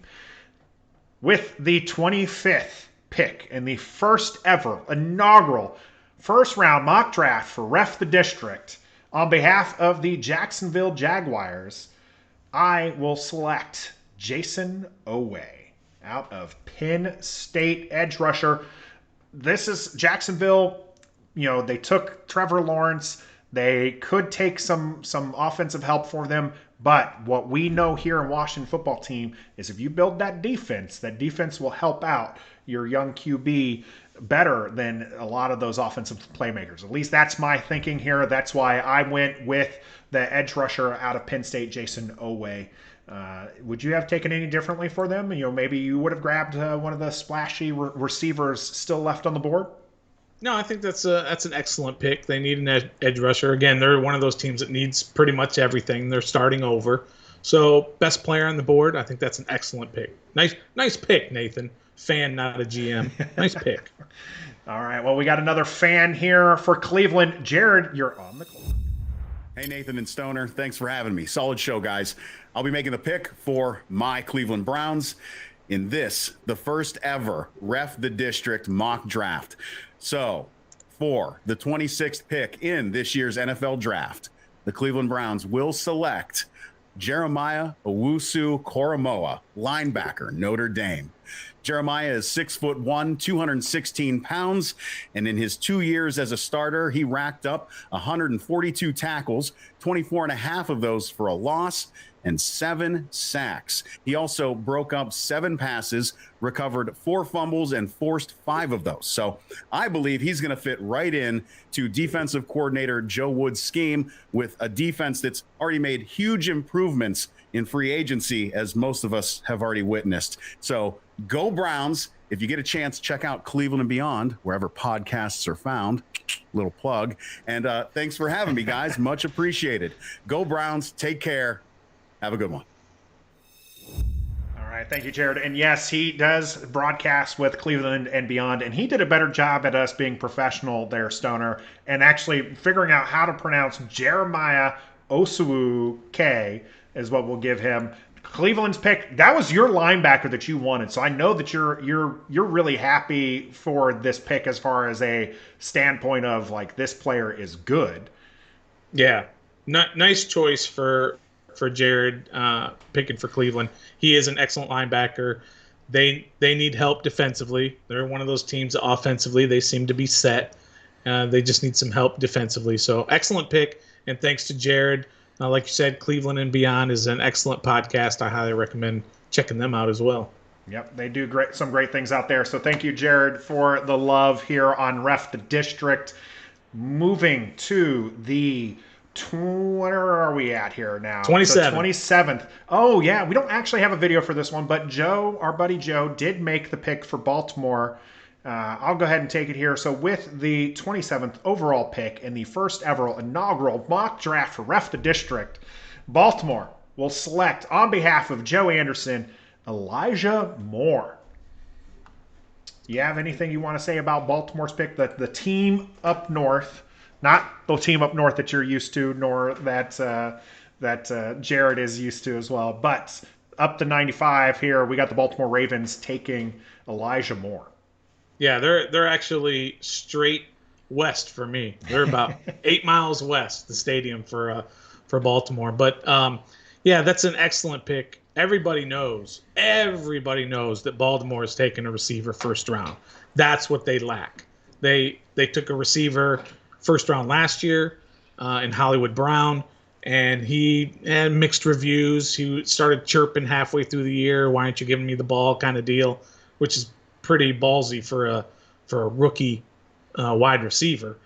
With the 25th pick in the first ever inaugural first round mock draft for Ref the District, on behalf of the Jacksonville Jaguars, I will select Jason Oweh out of Penn State, edge rusher. This is Jacksonville. They took Trevor Lawrence. They could take some offensive help for them. But what we know here in Washington football team is if you build that defense will help out your young QB better than a lot of those offensive playmakers. At least that's my thinking here. That's why I went with the edge rusher out of Penn State, Jason Oweh. Would you have taken any differently for them? Maybe you would have grabbed one of the splashy receivers still left on the board? No, I think that's an excellent pick. They need an edge rusher. Again, they're one of those teams that needs pretty much everything. They're starting over. So best player on the board, I think that's an excellent pick. Nice pick, Nathan. Fan, not a GM. Nice pick. All right, well, we got another fan here for Cleveland. Jared, you're on the clock. Hey, Nathan and Stoner. Thanks for having me. Solid show, guys. I'll be making the pick for my Cleveland Browns in the first ever Ref the District mock draft. So, for the 26th pick in this year's NFL draft, the Cleveland Browns will select Jeremiah Owusu-Koramoah, linebacker, Notre Dame. Jeremiah is 6'1", 216 pounds, and in his 2 years as a starter, he racked up 142 tackles, 24 and a half of those for a loss, and 7 sacks. He also broke up 7 passes, recovered 4 fumbles, and forced 5 of those. So I believe he's going to fit right in to defensive coordinator Joe Wood's scheme with a defense that's already made huge improvements in free agency, as most of us have already witnessed. So go Browns. If you get a chance, check out Cleveland and Beyond, wherever podcasts are found. Little plug. And thanks for having me, guys. Much appreciated. Go Browns. Take care. Have a good one. All right. Thank you, Jared. And yes, he does broadcast with Cleveland and Beyond, and he did a better job at us being professional there, Stoner, and actually figuring out how to pronounce Jeremiah Owusu is what we'll give him. Cleveland's pick, that was your linebacker that you wanted. So I know that you're really happy for this pick as far as a standpoint of like this player is good. Yeah. Nice choice for Jared picking for Cleveland. He is an excellent linebacker. They need help defensively. They're one of those teams that offensively they seem to be set. They just need some help defensively. So excellent pick, and thanks to Jared. Like you said, Cleveland and Beyond is an excellent podcast. I highly recommend checking them out as well. Yep, they do some great things out there. So thank you, Jared, for the love here on Ref the District. Moving to the where are we at here now? 27th. Oh, yeah. We don't actually have a video for this one, but Joe, our buddy Joe, did make the pick for Baltimore. I'll go ahead and take it here. So with the 27th overall pick in the first ever inaugural mock draft for Ref the District, Baltimore will select, on behalf of Joe Anderson, Elijah Moore. You have anything you want to say about Baltimore's pick? The team up north, not the team up north that you're used to, nor that Jared is used to as well, but up to 95 here, we got the Baltimore Ravens taking Elijah Moore. Yeah, they're actually straight west for me. They're about 8 miles west, the stadium for Baltimore. But yeah, that's an excellent pick. Everybody knows that Baltimore is taking a receiver first round. That's what they lack. They took a receiver first round last year in Hollywood Brown, and he had mixed reviews. He started chirping halfway through the year, "Why aren't you giving me the ball?" kind of deal, which is pretty ballsy for a rookie wide receiver.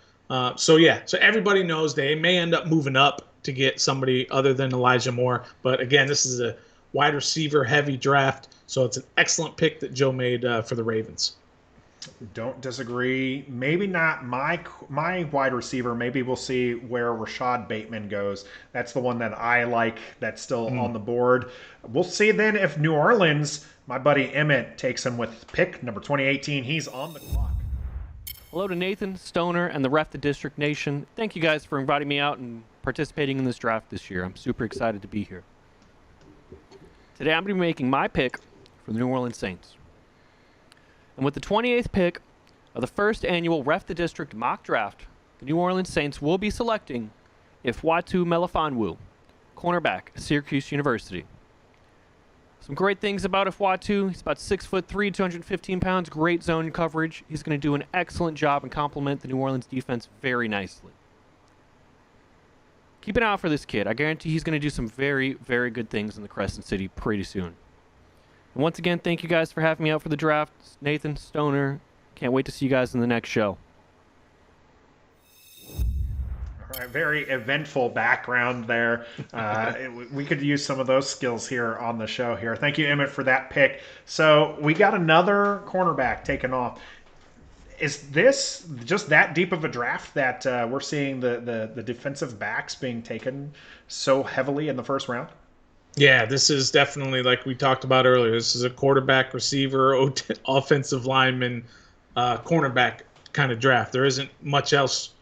So everybody knows they may end up moving up to get somebody other than Elijah Moore. But again, this is a wide receiver heavy draft, So it's an excellent pick that Joe made for the Ravens. Don't disagree. Maybe not my wide receiver. Maybe we'll see where Rashad Bateman goes. That's the one that I like. That's still on the board. We'll see then if New Orleans, my buddy Emmett, takes him with pick number 2018. He's on the clock. Hello to Nathan, Stoner, and the Ref the District Nation. Thank you guys for inviting me out and participating in this draft this year. I'm super excited to be here. Today I'm going to be making my pick for the New Orleans Saints. And with the 28th pick of the first annual Ref the District mock draft, the New Orleans Saints will be selecting Ifeatu Melifonwu, cornerback at Syracuse University. Some great things about Ifeatu. He's about 6'3", 215 pounds, great zone coverage. He's going to do an excellent job and complement the New Orleans defense very nicely. Keep an eye out for this kid. I guarantee he's going to do some very, very good things in the Crescent City pretty soon. And once again, thank you guys for having me out for the draft. Nathan, Stoner, can't wait to see you guys in the next show. All right, very eventful background there. We could use some of those skills here on the show here. Thank you, Emmett, for that pick. So we got another cornerback taken off. Is this just that deep of a draft that we're seeing the defensive backs being taken so heavily in the first round? Yeah, this is definitely, like we talked about earlier, this is a quarterback, receiver, offensive lineman, cornerback kind of draft. There isn't much else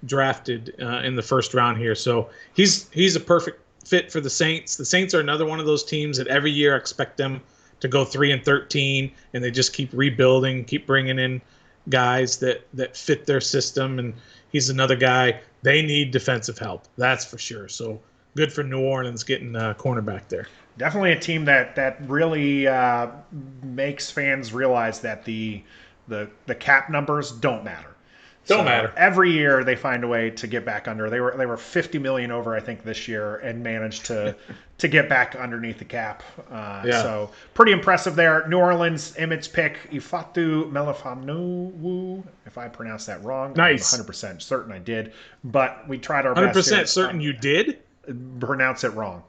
drafted in the first round here. So he's a perfect fit for the Saints. The Saints are another one of those teams that every year I expect them to go 3-13, and they just keep rebuilding, keep bringing in guys that fit their system, and he's another guy. They need defensive help, that's for sure. So good for New Orleans getting a cornerback there. Definitely a team that really makes fans realize that the cap numbers don't matter. Don't matter. Every year they find a way to get back under. They were $50 million over, I think, this year, and managed to get back underneath the cap. So pretty impressive there. New Orleans, Emmett's pick, Ifeatu Melifonwu. If I pronounced that wrong, nice. I'm 100% certain I did, but we tried our best. 100% certain you did? Pronounce it wrong.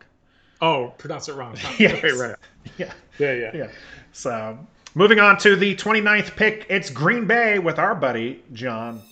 Oh, pronounce it wrong. Yes. Right. Yeah. So moving on to the 29th pick, it's Green Bay with our buddy John.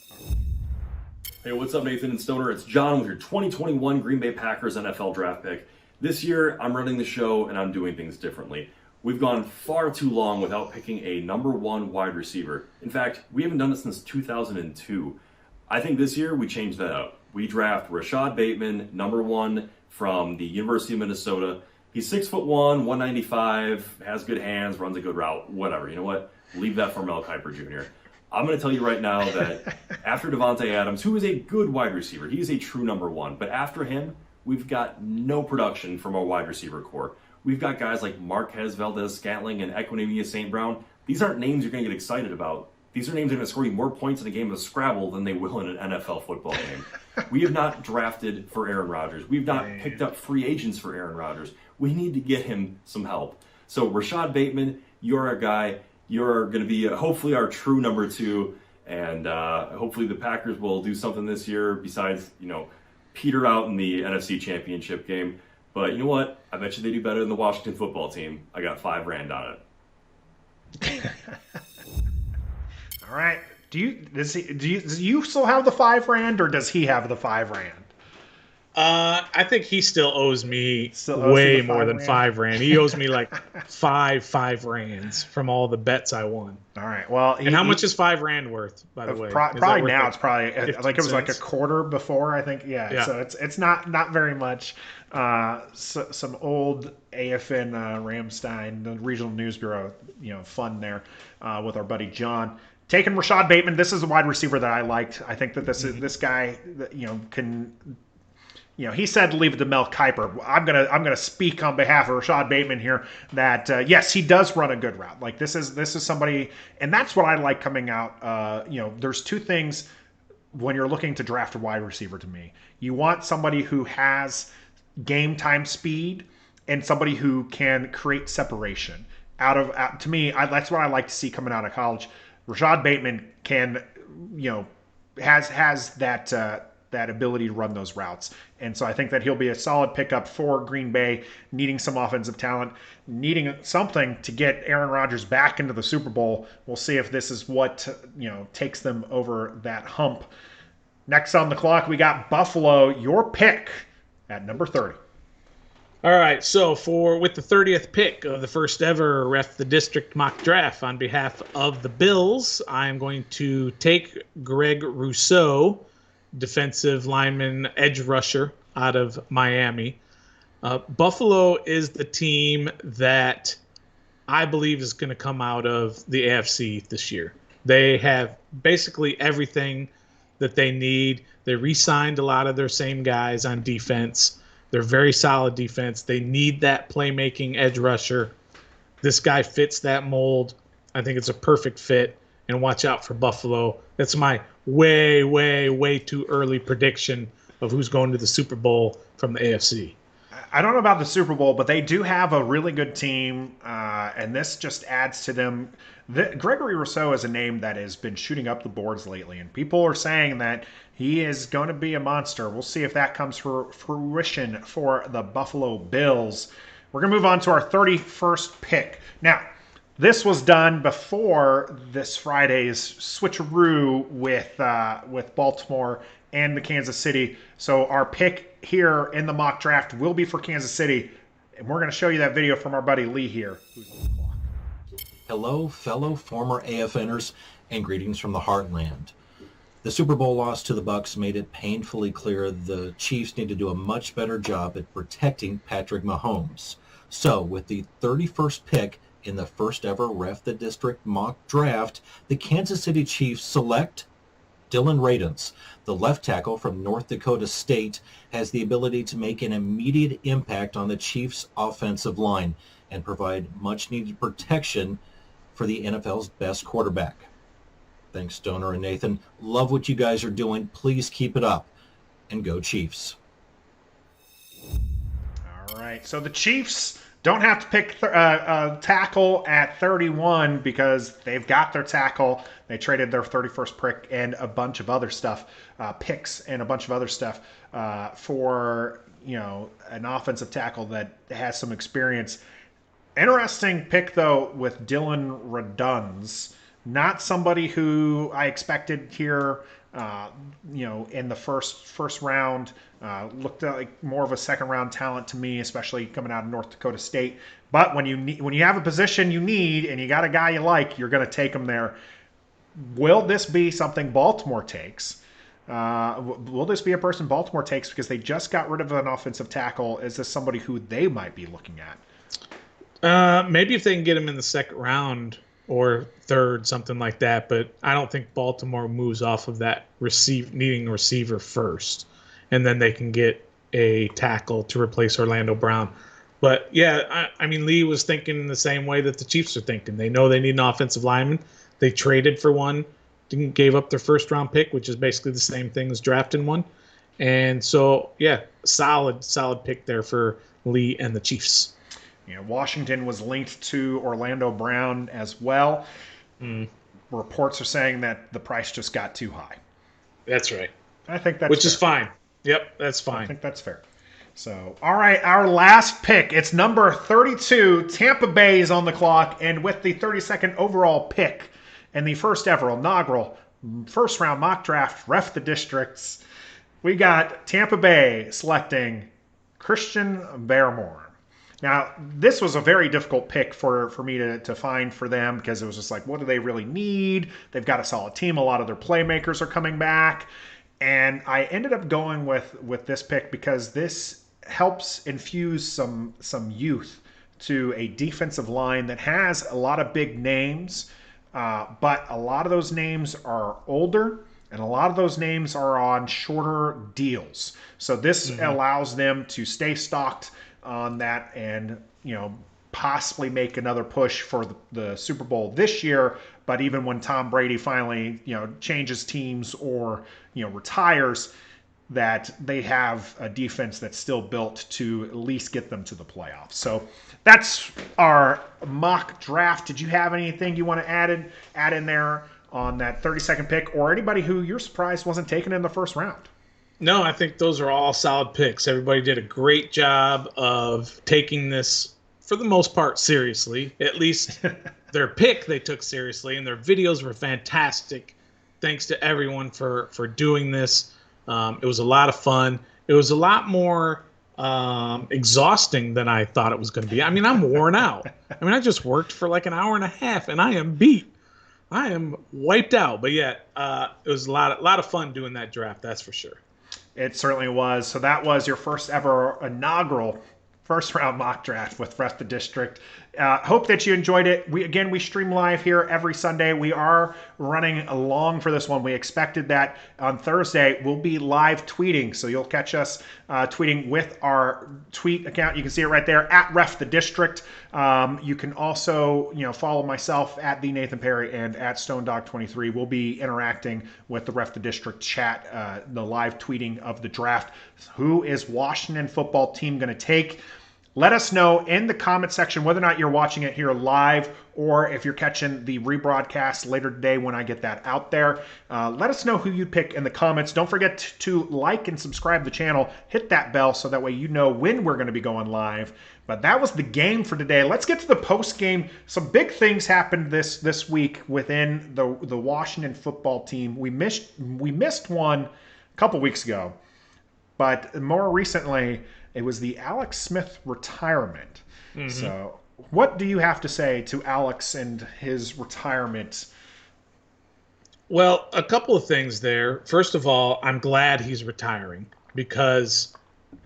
Hey, what's up, Nathan and Stoner? It's John with your 2021 Green Bay Packers NFL draft pick. This year, I'm running the show and I'm doing things differently. We've gone far too long without picking a number one wide receiver. In fact, we haven't done it since 2002. I think this year we change that up. We draft Rashad Bateman, number one from the University of Minnesota. He's 6'1", 195, has good hands, runs a good route, whatever. You know what? Leave that for Mel Kiper Jr. I'm going to tell you right now that after Devontae Adams, who is a good wide receiver, he is a true number one. But after him, we've got no production from our wide receiver core. We've got guys like Marquez Valdez-Scantling and Equanimeous St. Brown. These aren't names you're going to get excited about. These are names that are going to score you more points in a game of Scrabble than they will in an NFL football game. We have not drafted for Aaron Rodgers. We've not picked up free agents for Aaron Rodgers. We need to get him some help. So Rashad Bateman, you're our guy. You're going to be hopefully our true number two, and hopefully the Packers will do something this year besides, peter out in the NFC Championship game. But you know what? I bet you they do better than the Washington football team. I got $5 grand on it. All right. Do you still have the $5 grand, or does he have the $5 grand? I think he still owes me way more than $5 grand. He owes me like $5 rands from all the bets I won. All right. Well, and how much is $5 rand worth, by the way? Probably now it's probably like it was like a quarter before, I think. Yeah. So it's not very much. Some old AFN Ramstein, the regional news bureau, fun there with our buddy John. Taking Rashad Bateman. This is a wide receiver that I liked. I think that this guy can. He said leave it to Mel Kiper. I'm gonna speak on behalf of Rashad Bateman here. That yes, he does run a good route. Like this is somebody, and that's what I like coming out. There's two things when you're looking to draft a wide receiver. To me, you want somebody who has game time speed and somebody who can create separation. To me, that's what I like to see coming out of college. Rashad Bateman can, has that that ability to run those routes. And so I think that he'll be a solid pickup for Green Bay, needing some offensive talent, needing something to get Aaron Rodgers back into the Super Bowl. We'll see if this is what takes them over that hump. Next on the clock, we got Buffalo, your pick at number 30. All right, so with the 30th pick of the first ever Ref the District mock draft, on behalf of the Bills, I'm going to take Greg Rousseau, defensive lineman, edge rusher out of Miami. Buffalo is the team that I believe is going to come out of the AFC this year. They have basically everything that they need. They re-signed a lot of their same guys on defense. They're very solid defense. They need that playmaking edge rusher. This guy fits that mold. I think it's a perfect fit. And watch out for Buffalo. That's my way, way, way too early prediction of who's going to the Super Bowl from the AFC. I don't know about the Super Bowl, but they do have a really good team, and this just adds to them. Gregory Rousseau is a name that has been shooting up the boards lately, and people are saying that he is going to be a monster. We'll see if that comes to fruition for the Buffalo Bills. We're going to move on to our 31st pick. Now, this was done before this Friday's switcheroo with Baltimore and the Kansas City. So our pick here in the mock draft will be for Kansas City. And we're going to show you that video from our buddy Lee here. Hello, fellow former AFNers, and greetings from the Heartland. The Super Bowl loss to the Bucs made it painfully clear the Chiefs need to do a much better job at protecting Patrick Mahomes. So, with the 31st pick in the first ever Ref the District mock draft, the Kansas City Chiefs select Dylan Radunz. The left tackle from North Dakota State has the ability to make an immediate impact on the Chiefs' offensive line and provide much-needed protection for the NFL's best quarterback. Thanks, Stoner and Nathan. Love what you guys are doing. Please keep it up. And go Chiefs. All right. So the Chiefs don't have to pick a tackle at 31 because they've got their tackle. They traded their 31st pick and a bunch of other stuff, picks and a bunch of other stuff for an offensive tackle that has some experience. Interesting pick, though, with Dylan Radunz. Not somebody who I expected here, in the first round. Looked like more of a second-round talent to me, especially coming out of North Dakota State. But when you have a position you need and you got a guy you like, you're going to take him there. Will this be something Baltimore takes? Will this be a person Baltimore takes because they just got rid of an offensive tackle? Is this somebody who they might be looking at? Maybe if they can get him in the second round or third, something like that. But I don't think Baltimore moves off of that needing a receiver first, and then they can get a tackle to replace Orlando Brown. But yeah, I mean, Lee was thinking the same way that the Chiefs are thinking. They know they need an offensive lineman. They traded for one, gave up their first round pick, which is basically the same thing as drafting one. And so, yeah, solid pick there for Lee and the Chiefs. Washington was linked to Orlando Brown as well. Reports are saying that the price just got too high. That's right. I think that's Which fair. is fine. Yep, that's fine. I think that's fair. So, all right, our last pick. It's number 32. Tampa Bay is on the clock, and with the 32nd overall pick and the first ever inaugural first-round mock draft, Ref the Districts, we got Tampa Bay selecting Christian Barmore. Now, this was a very difficult pick for me to find for them because it was just like, what do they really need? They've got a solid team. A lot of their playmakers are coming back. And I ended up going with this pick because this helps infuse some youth to a defensive line that has a lot of big names, but a lot of those names are older, and a lot of those names are on shorter deals. So this allows them to stay stocked on that and possibly make another push for the Super Bowl this year. But even when Tom Brady finally changes teams or retires, that they have a defense that's still built to at least get them to the playoffs. So that's our mock draft. Did you have anything you want to add in there on that 32nd pick, or anybody who you're surprised wasn't taken in the first round? No, I think those are all solid picks. Everybody did a great job of taking this, for the most part, seriously. At least their pick they took seriously, and their videos were fantastic. Thanks to everyone for doing this. It was a lot of fun. It was a lot more exhausting than I thought it was going to be. I mean, I'm worn out. I mean, I just worked for like an hour and a half, and I am beat. I am wiped out. But yet, it was a lot of fun doing that draft. That's for sure. It certainly was. So that was your first ever inaugural first round mock draft with Ref the District. Hope that you enjoyed it. We stream live here every Sunday. We are running along for this one. We expected that on Thursday we'll be live tweeting, so you'll catch us tweeting with our tweet account. You can see it right there at Ref the District. You can also follow myself at the Nathan Perry and at StoneDog23. We'll be interacting with the Ref the District chat, the live tweeting of the draft. Who is Washington football team going to take? Let us know in the comment section whether or not you're watching it here live or if you're catching the rebroadcast later today when I get that out there. Let us know who you pick in the comments. Don't forget to like and subscribe to the channel. Hit that bell so that way you know when we're going to be going live. But that was the game for today. Let's get to the post game. Some big things happened this week within the Washington football team. We missed one a couple weeks ago, but more recently it was the Alex Smith retirement. Mm-hmm. So what do you have to say to Alex and his retirement? Well, a couple of things there. First of all, I'm glad he's retiring because,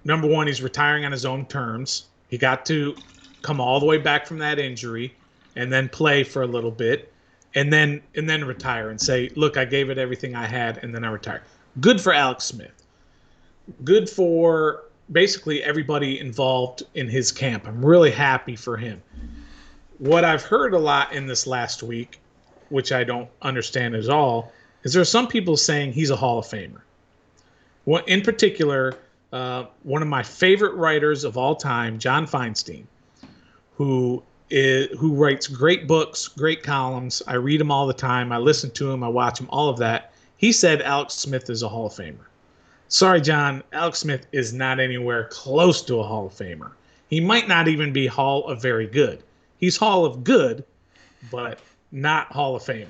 number one, he's retiring on his own terms. He got to come all the way back from that injury and then play for a little bit and then retire and say, look, I gave it everything I had and then I retired. Good for Alex Smith. Good for basically everybody involved in his camp. I'm really happy for him. What I've heard a lot in this last week, which I don't understand at all, is there are some people saying he's a Hall of Famer. Well, in particular, one of my favorite writers of all time, John Feinstein, who writes great books, great columns. I read him all the time. I listen to him. I watch him, all of that. He said Alex Smith is a Hall of Famer. Sorry, John, Alex Smith is not anywhere close to a Hall of Famer. He might not even be Hall of Very Good. He's Hall of Good, but not Hall of Famer.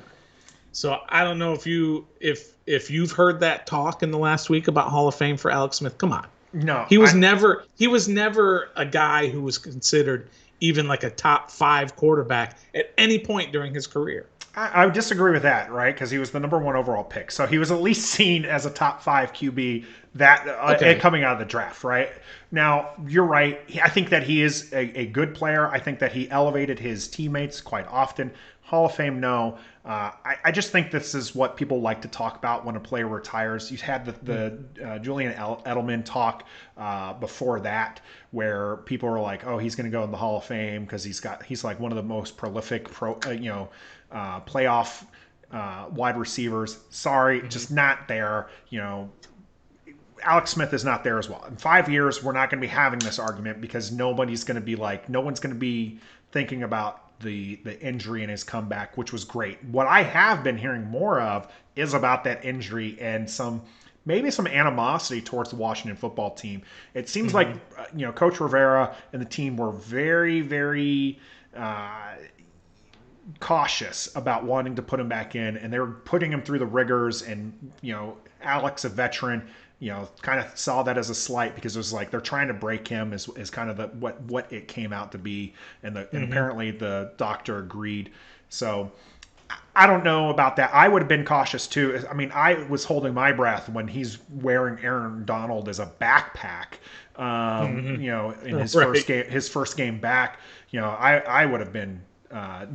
So I don't know if you've heard that talk in the last week about Hall of Fame for Alex Smith. Come on. No. He was never a guy who was considered even like a top 5 quarterback at any point during his career. I would disagree with that, right? Because he was the number 1 overall pick. So he was at least seen as a top 5 QB coming out of the draft, right? Now, you're right. I think that he is a good player. I think that he elevated his teammates quite often. Hall of Fame, no. I just think this is what people like to talk about when a player retires. You had the Julian Edelman talk before that, where people were like, "Oh, he's going to go in the Hall of Fame because he's like one of the most prolific playoff wide receivers." Sorry, just not there. Alex Smith is not there as well. In 5 years, we're not going to be having this argument because no one's going to be thinking about the injury and his comeback, which was great. What I have been hearing more of is about that injury and maybe some animosity towards the Washington football team. It seems like Coach Rivera and the team were very, very cautious about wanting to put him back in, and they were putting him through the rigors. And Alex, a veteran, kind of saw that as a slight because it was like they're trying to break him is kind of what it came out to be, and apparently the doctor agreed. So I don't know about that. I would have been cautious too. I mean, I was holding my breath when he's wearing Aaron Donald as a backpack. In his first game back, I would have been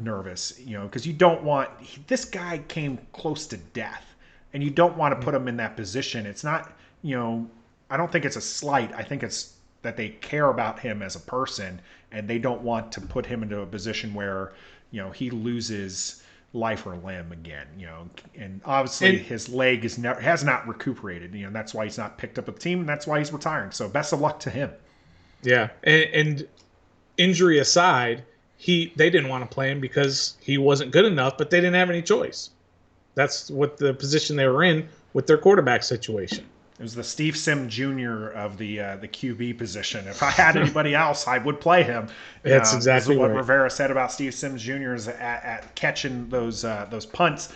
nervous, because you don't want this guy came close to death, and you don't want to put him in that position. It's not. I don't think it's a slight. I think it's that they care about him as a person, and they don't want to put him into a position where, he loses life or limb again. And obviously his leg has not recuperated. That's why he's not picked up a team, and that's why he's retiring. So best of luck to him. Yeah, and injury aside, they didn't want to play him because he wasn't good enough, but they didn't have any choice. That's what the position they were in with their quarterback situation. It was the Steve Sim Jr. of the QB position. If I had anybody else, I would play him. That's exactly this is what right. Rivera said about Steve Sims Jr. is at catching those punts.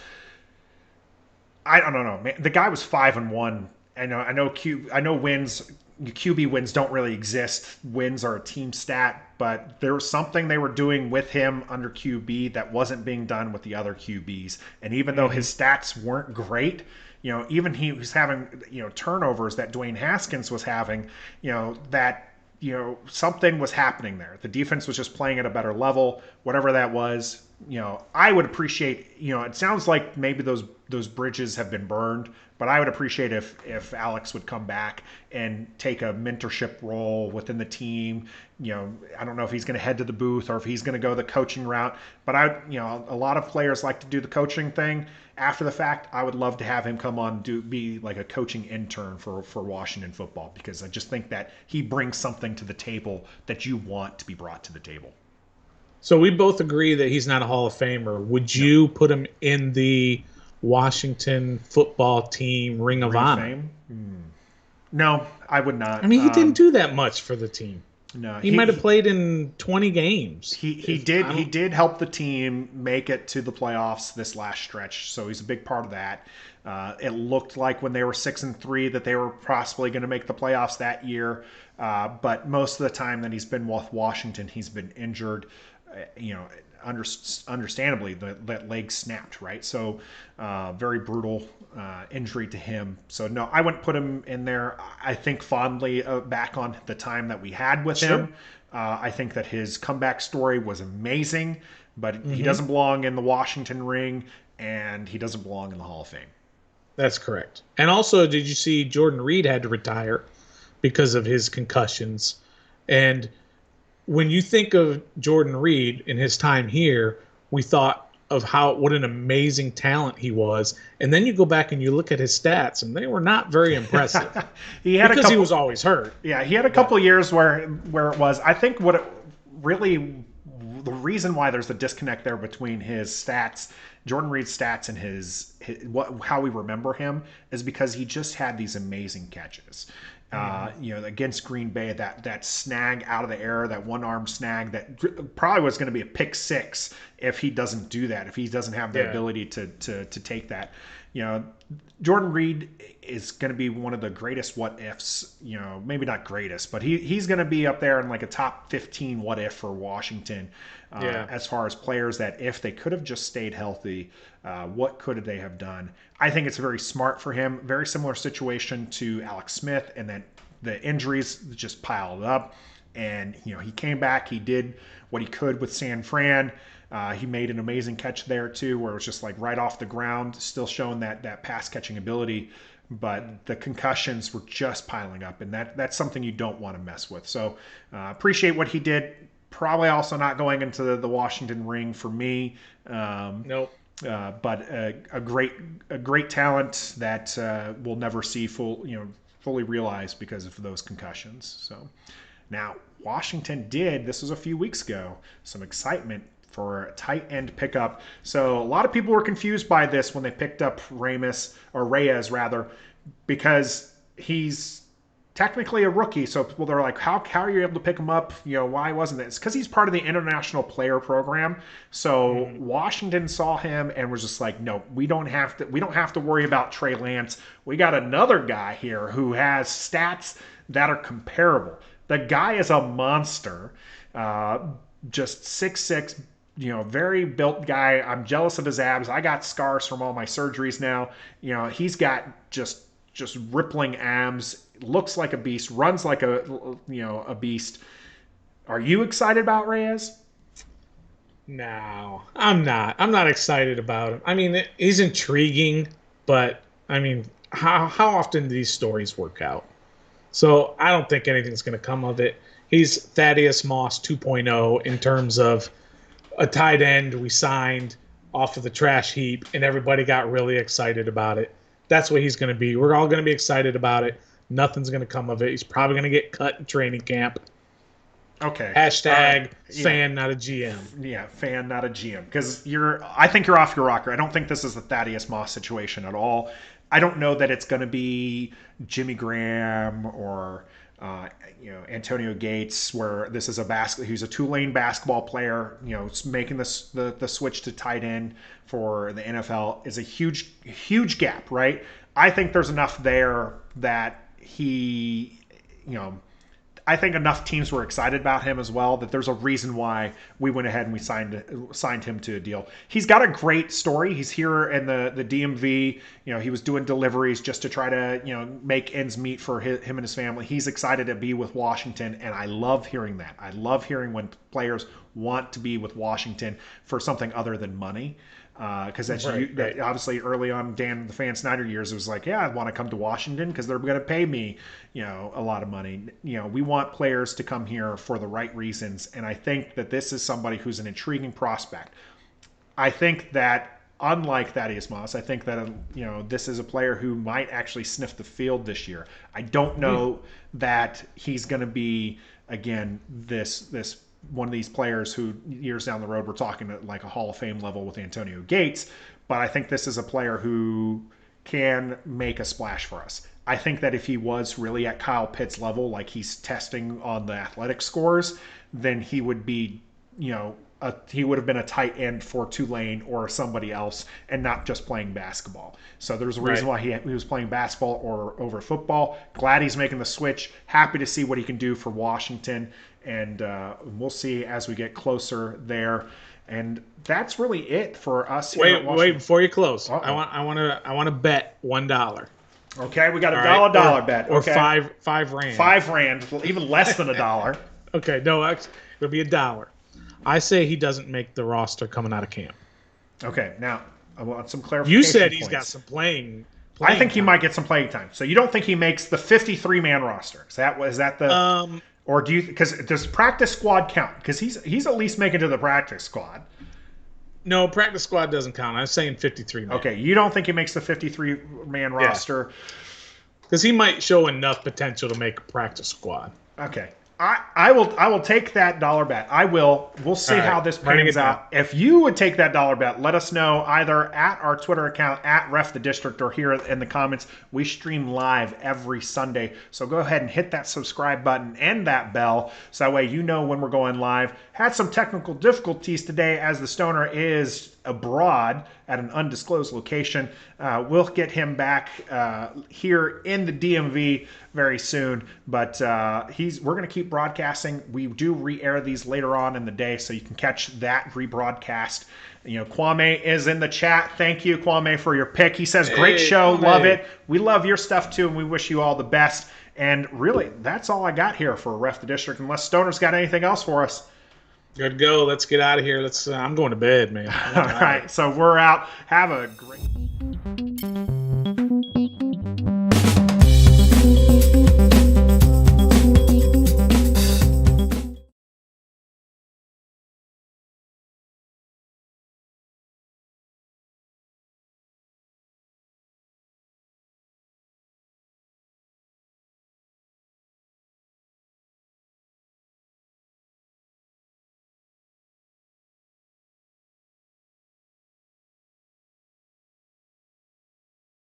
I don't know, man. The guy was 5-1. I know wins. QB wins don't really exist. Wins are a team stat, but there was something they were doing with him under QB that wasn't being done with the other QBs. And even though his stats weren't great, even he was having, turnovers that Dwayne Haskins was having, something was happening there. The defense was just playing at a better level, whatever that was. I would appreciate, it sounds like maybe those bridges have been burned, but I would appreciate if Alex would come back and take a mentorship role within the team. I don't know if he's going to head to the booth or if he's going to go the coaching route, but a lot of players like to do the coaching thing after the fact. I would love to have him come on be like a coaching intern for Washington football, because I just think that he brings something to the table that you want to be brought to the table. So we both agree that he's not a Hall of Famer. Would you put him in the Washington football team Ring of Honor? Fame? No, I would not. I mean, he didn't do that much for the team. No, he might have played in 20 games. He did help the team make it to the playoffs this last stretch, so he's a big part of that. It looked like when they were 6-3 that they were possibly going to make the playoffs that year, but most of the time that he's been with Washington, he's been injured. Understandably, that leg snapped, right? So very brutal injury to him. So no, I wouldn't put him in there. I think fondly back on the time that we had with him. I think that his comeback story was amazing, but he doesn't belong in the Washington ring, and he doesn't belong in the Hall of Fame. That's correct. And also, did you see Jordan Reed had to retire because of his concussions? And when you think of Jordan Reed in his time here, we thought of what an amazing talent he was, and then you go back and you look at his stats, and they were not very impressive. He was always hurt. Yeah, he had a couple of years where it was. I think the reason why there's a disconnect there between his stats, Jordan Reed's stats, and how we remember him, is because he just had these amazing catches. Against Green Bay, that snag out of the air, that one-arm snag that probably was going to be a pick six if he doesn't do that, if he doesn't have the ability to take that. Jordan Reed is going to be one of the greatest what ifs, maybe not greatest, but he's going to be up there in like a top 15 what if for Washington as far as players that if they could have just stayed healthy, what could they have done? I think it's very smart for him. Very similar situation to Alex Smith, and then the injuries just piled up. And he came back. He did what he could with San Fran. He made an amazing catch there too, where it was just like right off the ground, still showing that pass catching ability. But the concussions were just piling up, and that's something you don't want to mess with. So appreciate what he did. Probably also not going into the Washington ring for me. Nope. But a great talent that we'll never see fully realized because of those concussions. So now Washington this was a few weeks ago, some excitement for a tight end pickup. So a lot of people were confused by this when they picked up Reyes, because he's technically a rookie. So people are like, how are you able to pick him up? Why wasn't it? It's because he's part of the international player program. So Washington saw him and was just like, no, we don't have to worry about Trey Lance. We got another guy here who has stats that are comparable. The guy is a monster, just 6'6", very built guy. I'm jealous of his abs. I got scars from all my surgeries now. He's got just rippling abs, looks like a beast, runs like a beast. Are you excited about Reyes? No, I'm not. I'm not excited about him. I mean, he's intriguing, but I mean, how often do these stories work out? So I don't think anything's going to come of it. He's Thaddeus Moss 2.0 in terms of a tight end we signed off of the trash heap, and everybody got really excited about it. That's what he's going to be. We're all going to be excited about it. Nothing's going to come of it. He's probably going to get cut in training camp. Okay. Hashtag Yeah. fan, not a GM. Yeah, fan, not a GM. Because I think you're off your rocker. I don't think this is a Thaddeus Moss situation at all. I don't know that it's going to be Jimmy Graham or Antonio Gates, where this is who's a Tulane basketball player. Making the switch to tight end for the NFL is a huge gap, right? I think there's enough there that I think enough teams were excited about him as well that there's a reason why we went ahead and we signed him to a deal. He's got a great story. He's here in the DMV. He was doing deliveries just to try to make ends meet for him and his family. He's excited to be with Washington, and I love hearing that. I love hearing when players want to be with Washington for something other than money. Because that obviously early on, Dan, the Fan Snyder years, it was like, yeah, I want to come to Washington because they're going to pay me, a lot of money. We want players to come here for the right reasons, and I think that this is somebody who's an intriguing prospect. I think that unlike Thaddeus Moss, I think that this is a player who might actually sniff the field this year. I don't know that he's going to be again this one of these players who years down the road we're talking at like a Hall of Fame level with Antonio Gates, but I think this is a player who can make a splash for us. I think that if he was really at Kyle Pitts level, like he's testing on the athletic scores, then he would be, he would have been a tight end for Tulane or somebody else and not just playing basketball. So there's a reason why he was playing basketball or over football. Glad he's making the switch. Happy to see what he can do for Washington. And we'll see as we get closer there. And that's really it for us here at Washington. Wait, before you close, I want to bet $1. Okay, we got a dollar bet. Or okay. five rand. 5 rand, even less than $1. Okay, no, it'll be $1. I say he doesn't make the roster coming out of camp. Okay, now I want some clarification. You said he's points. got some playing I think he time. might get some playing time. So you don't think he makes the 53-man roster? Is that the or do you, because does practice squad count? Because he's at least making to the practice squad. No, practice squad doesn't count. I'm saying 53 man. Okay, you don't think he makes the 53-man roster? Because he might show enough potential to make a practice squad. Okay. I will take that dollar bet. We'll see how this pans out. If you would take that dollar bet, let us know either at our Twitter account at Ref the District or here in the comments. We stream live every Sunday, so go ahead and hit that subscribe button and that bell so that way you know when we're going live. Had some technical difficulties today as the Stoner is abroad at an undisclosed location. We'll get him back here in the DMV very soon, but we're going to keep broadcasting. We do re-air these later on in the day, so you can catch that rebroadcast. Kwame is in the chat. Thank you, Kwame, for your pick. He says, great show, Kwame. Love it. We love your stuff too, and we wish you all the best. And really, that's all I got here for Ref the District, unless Stoner's got anything else for us. Good go. Let's get out of here. I'm going to bed, man. All right, so we're out. Have a great...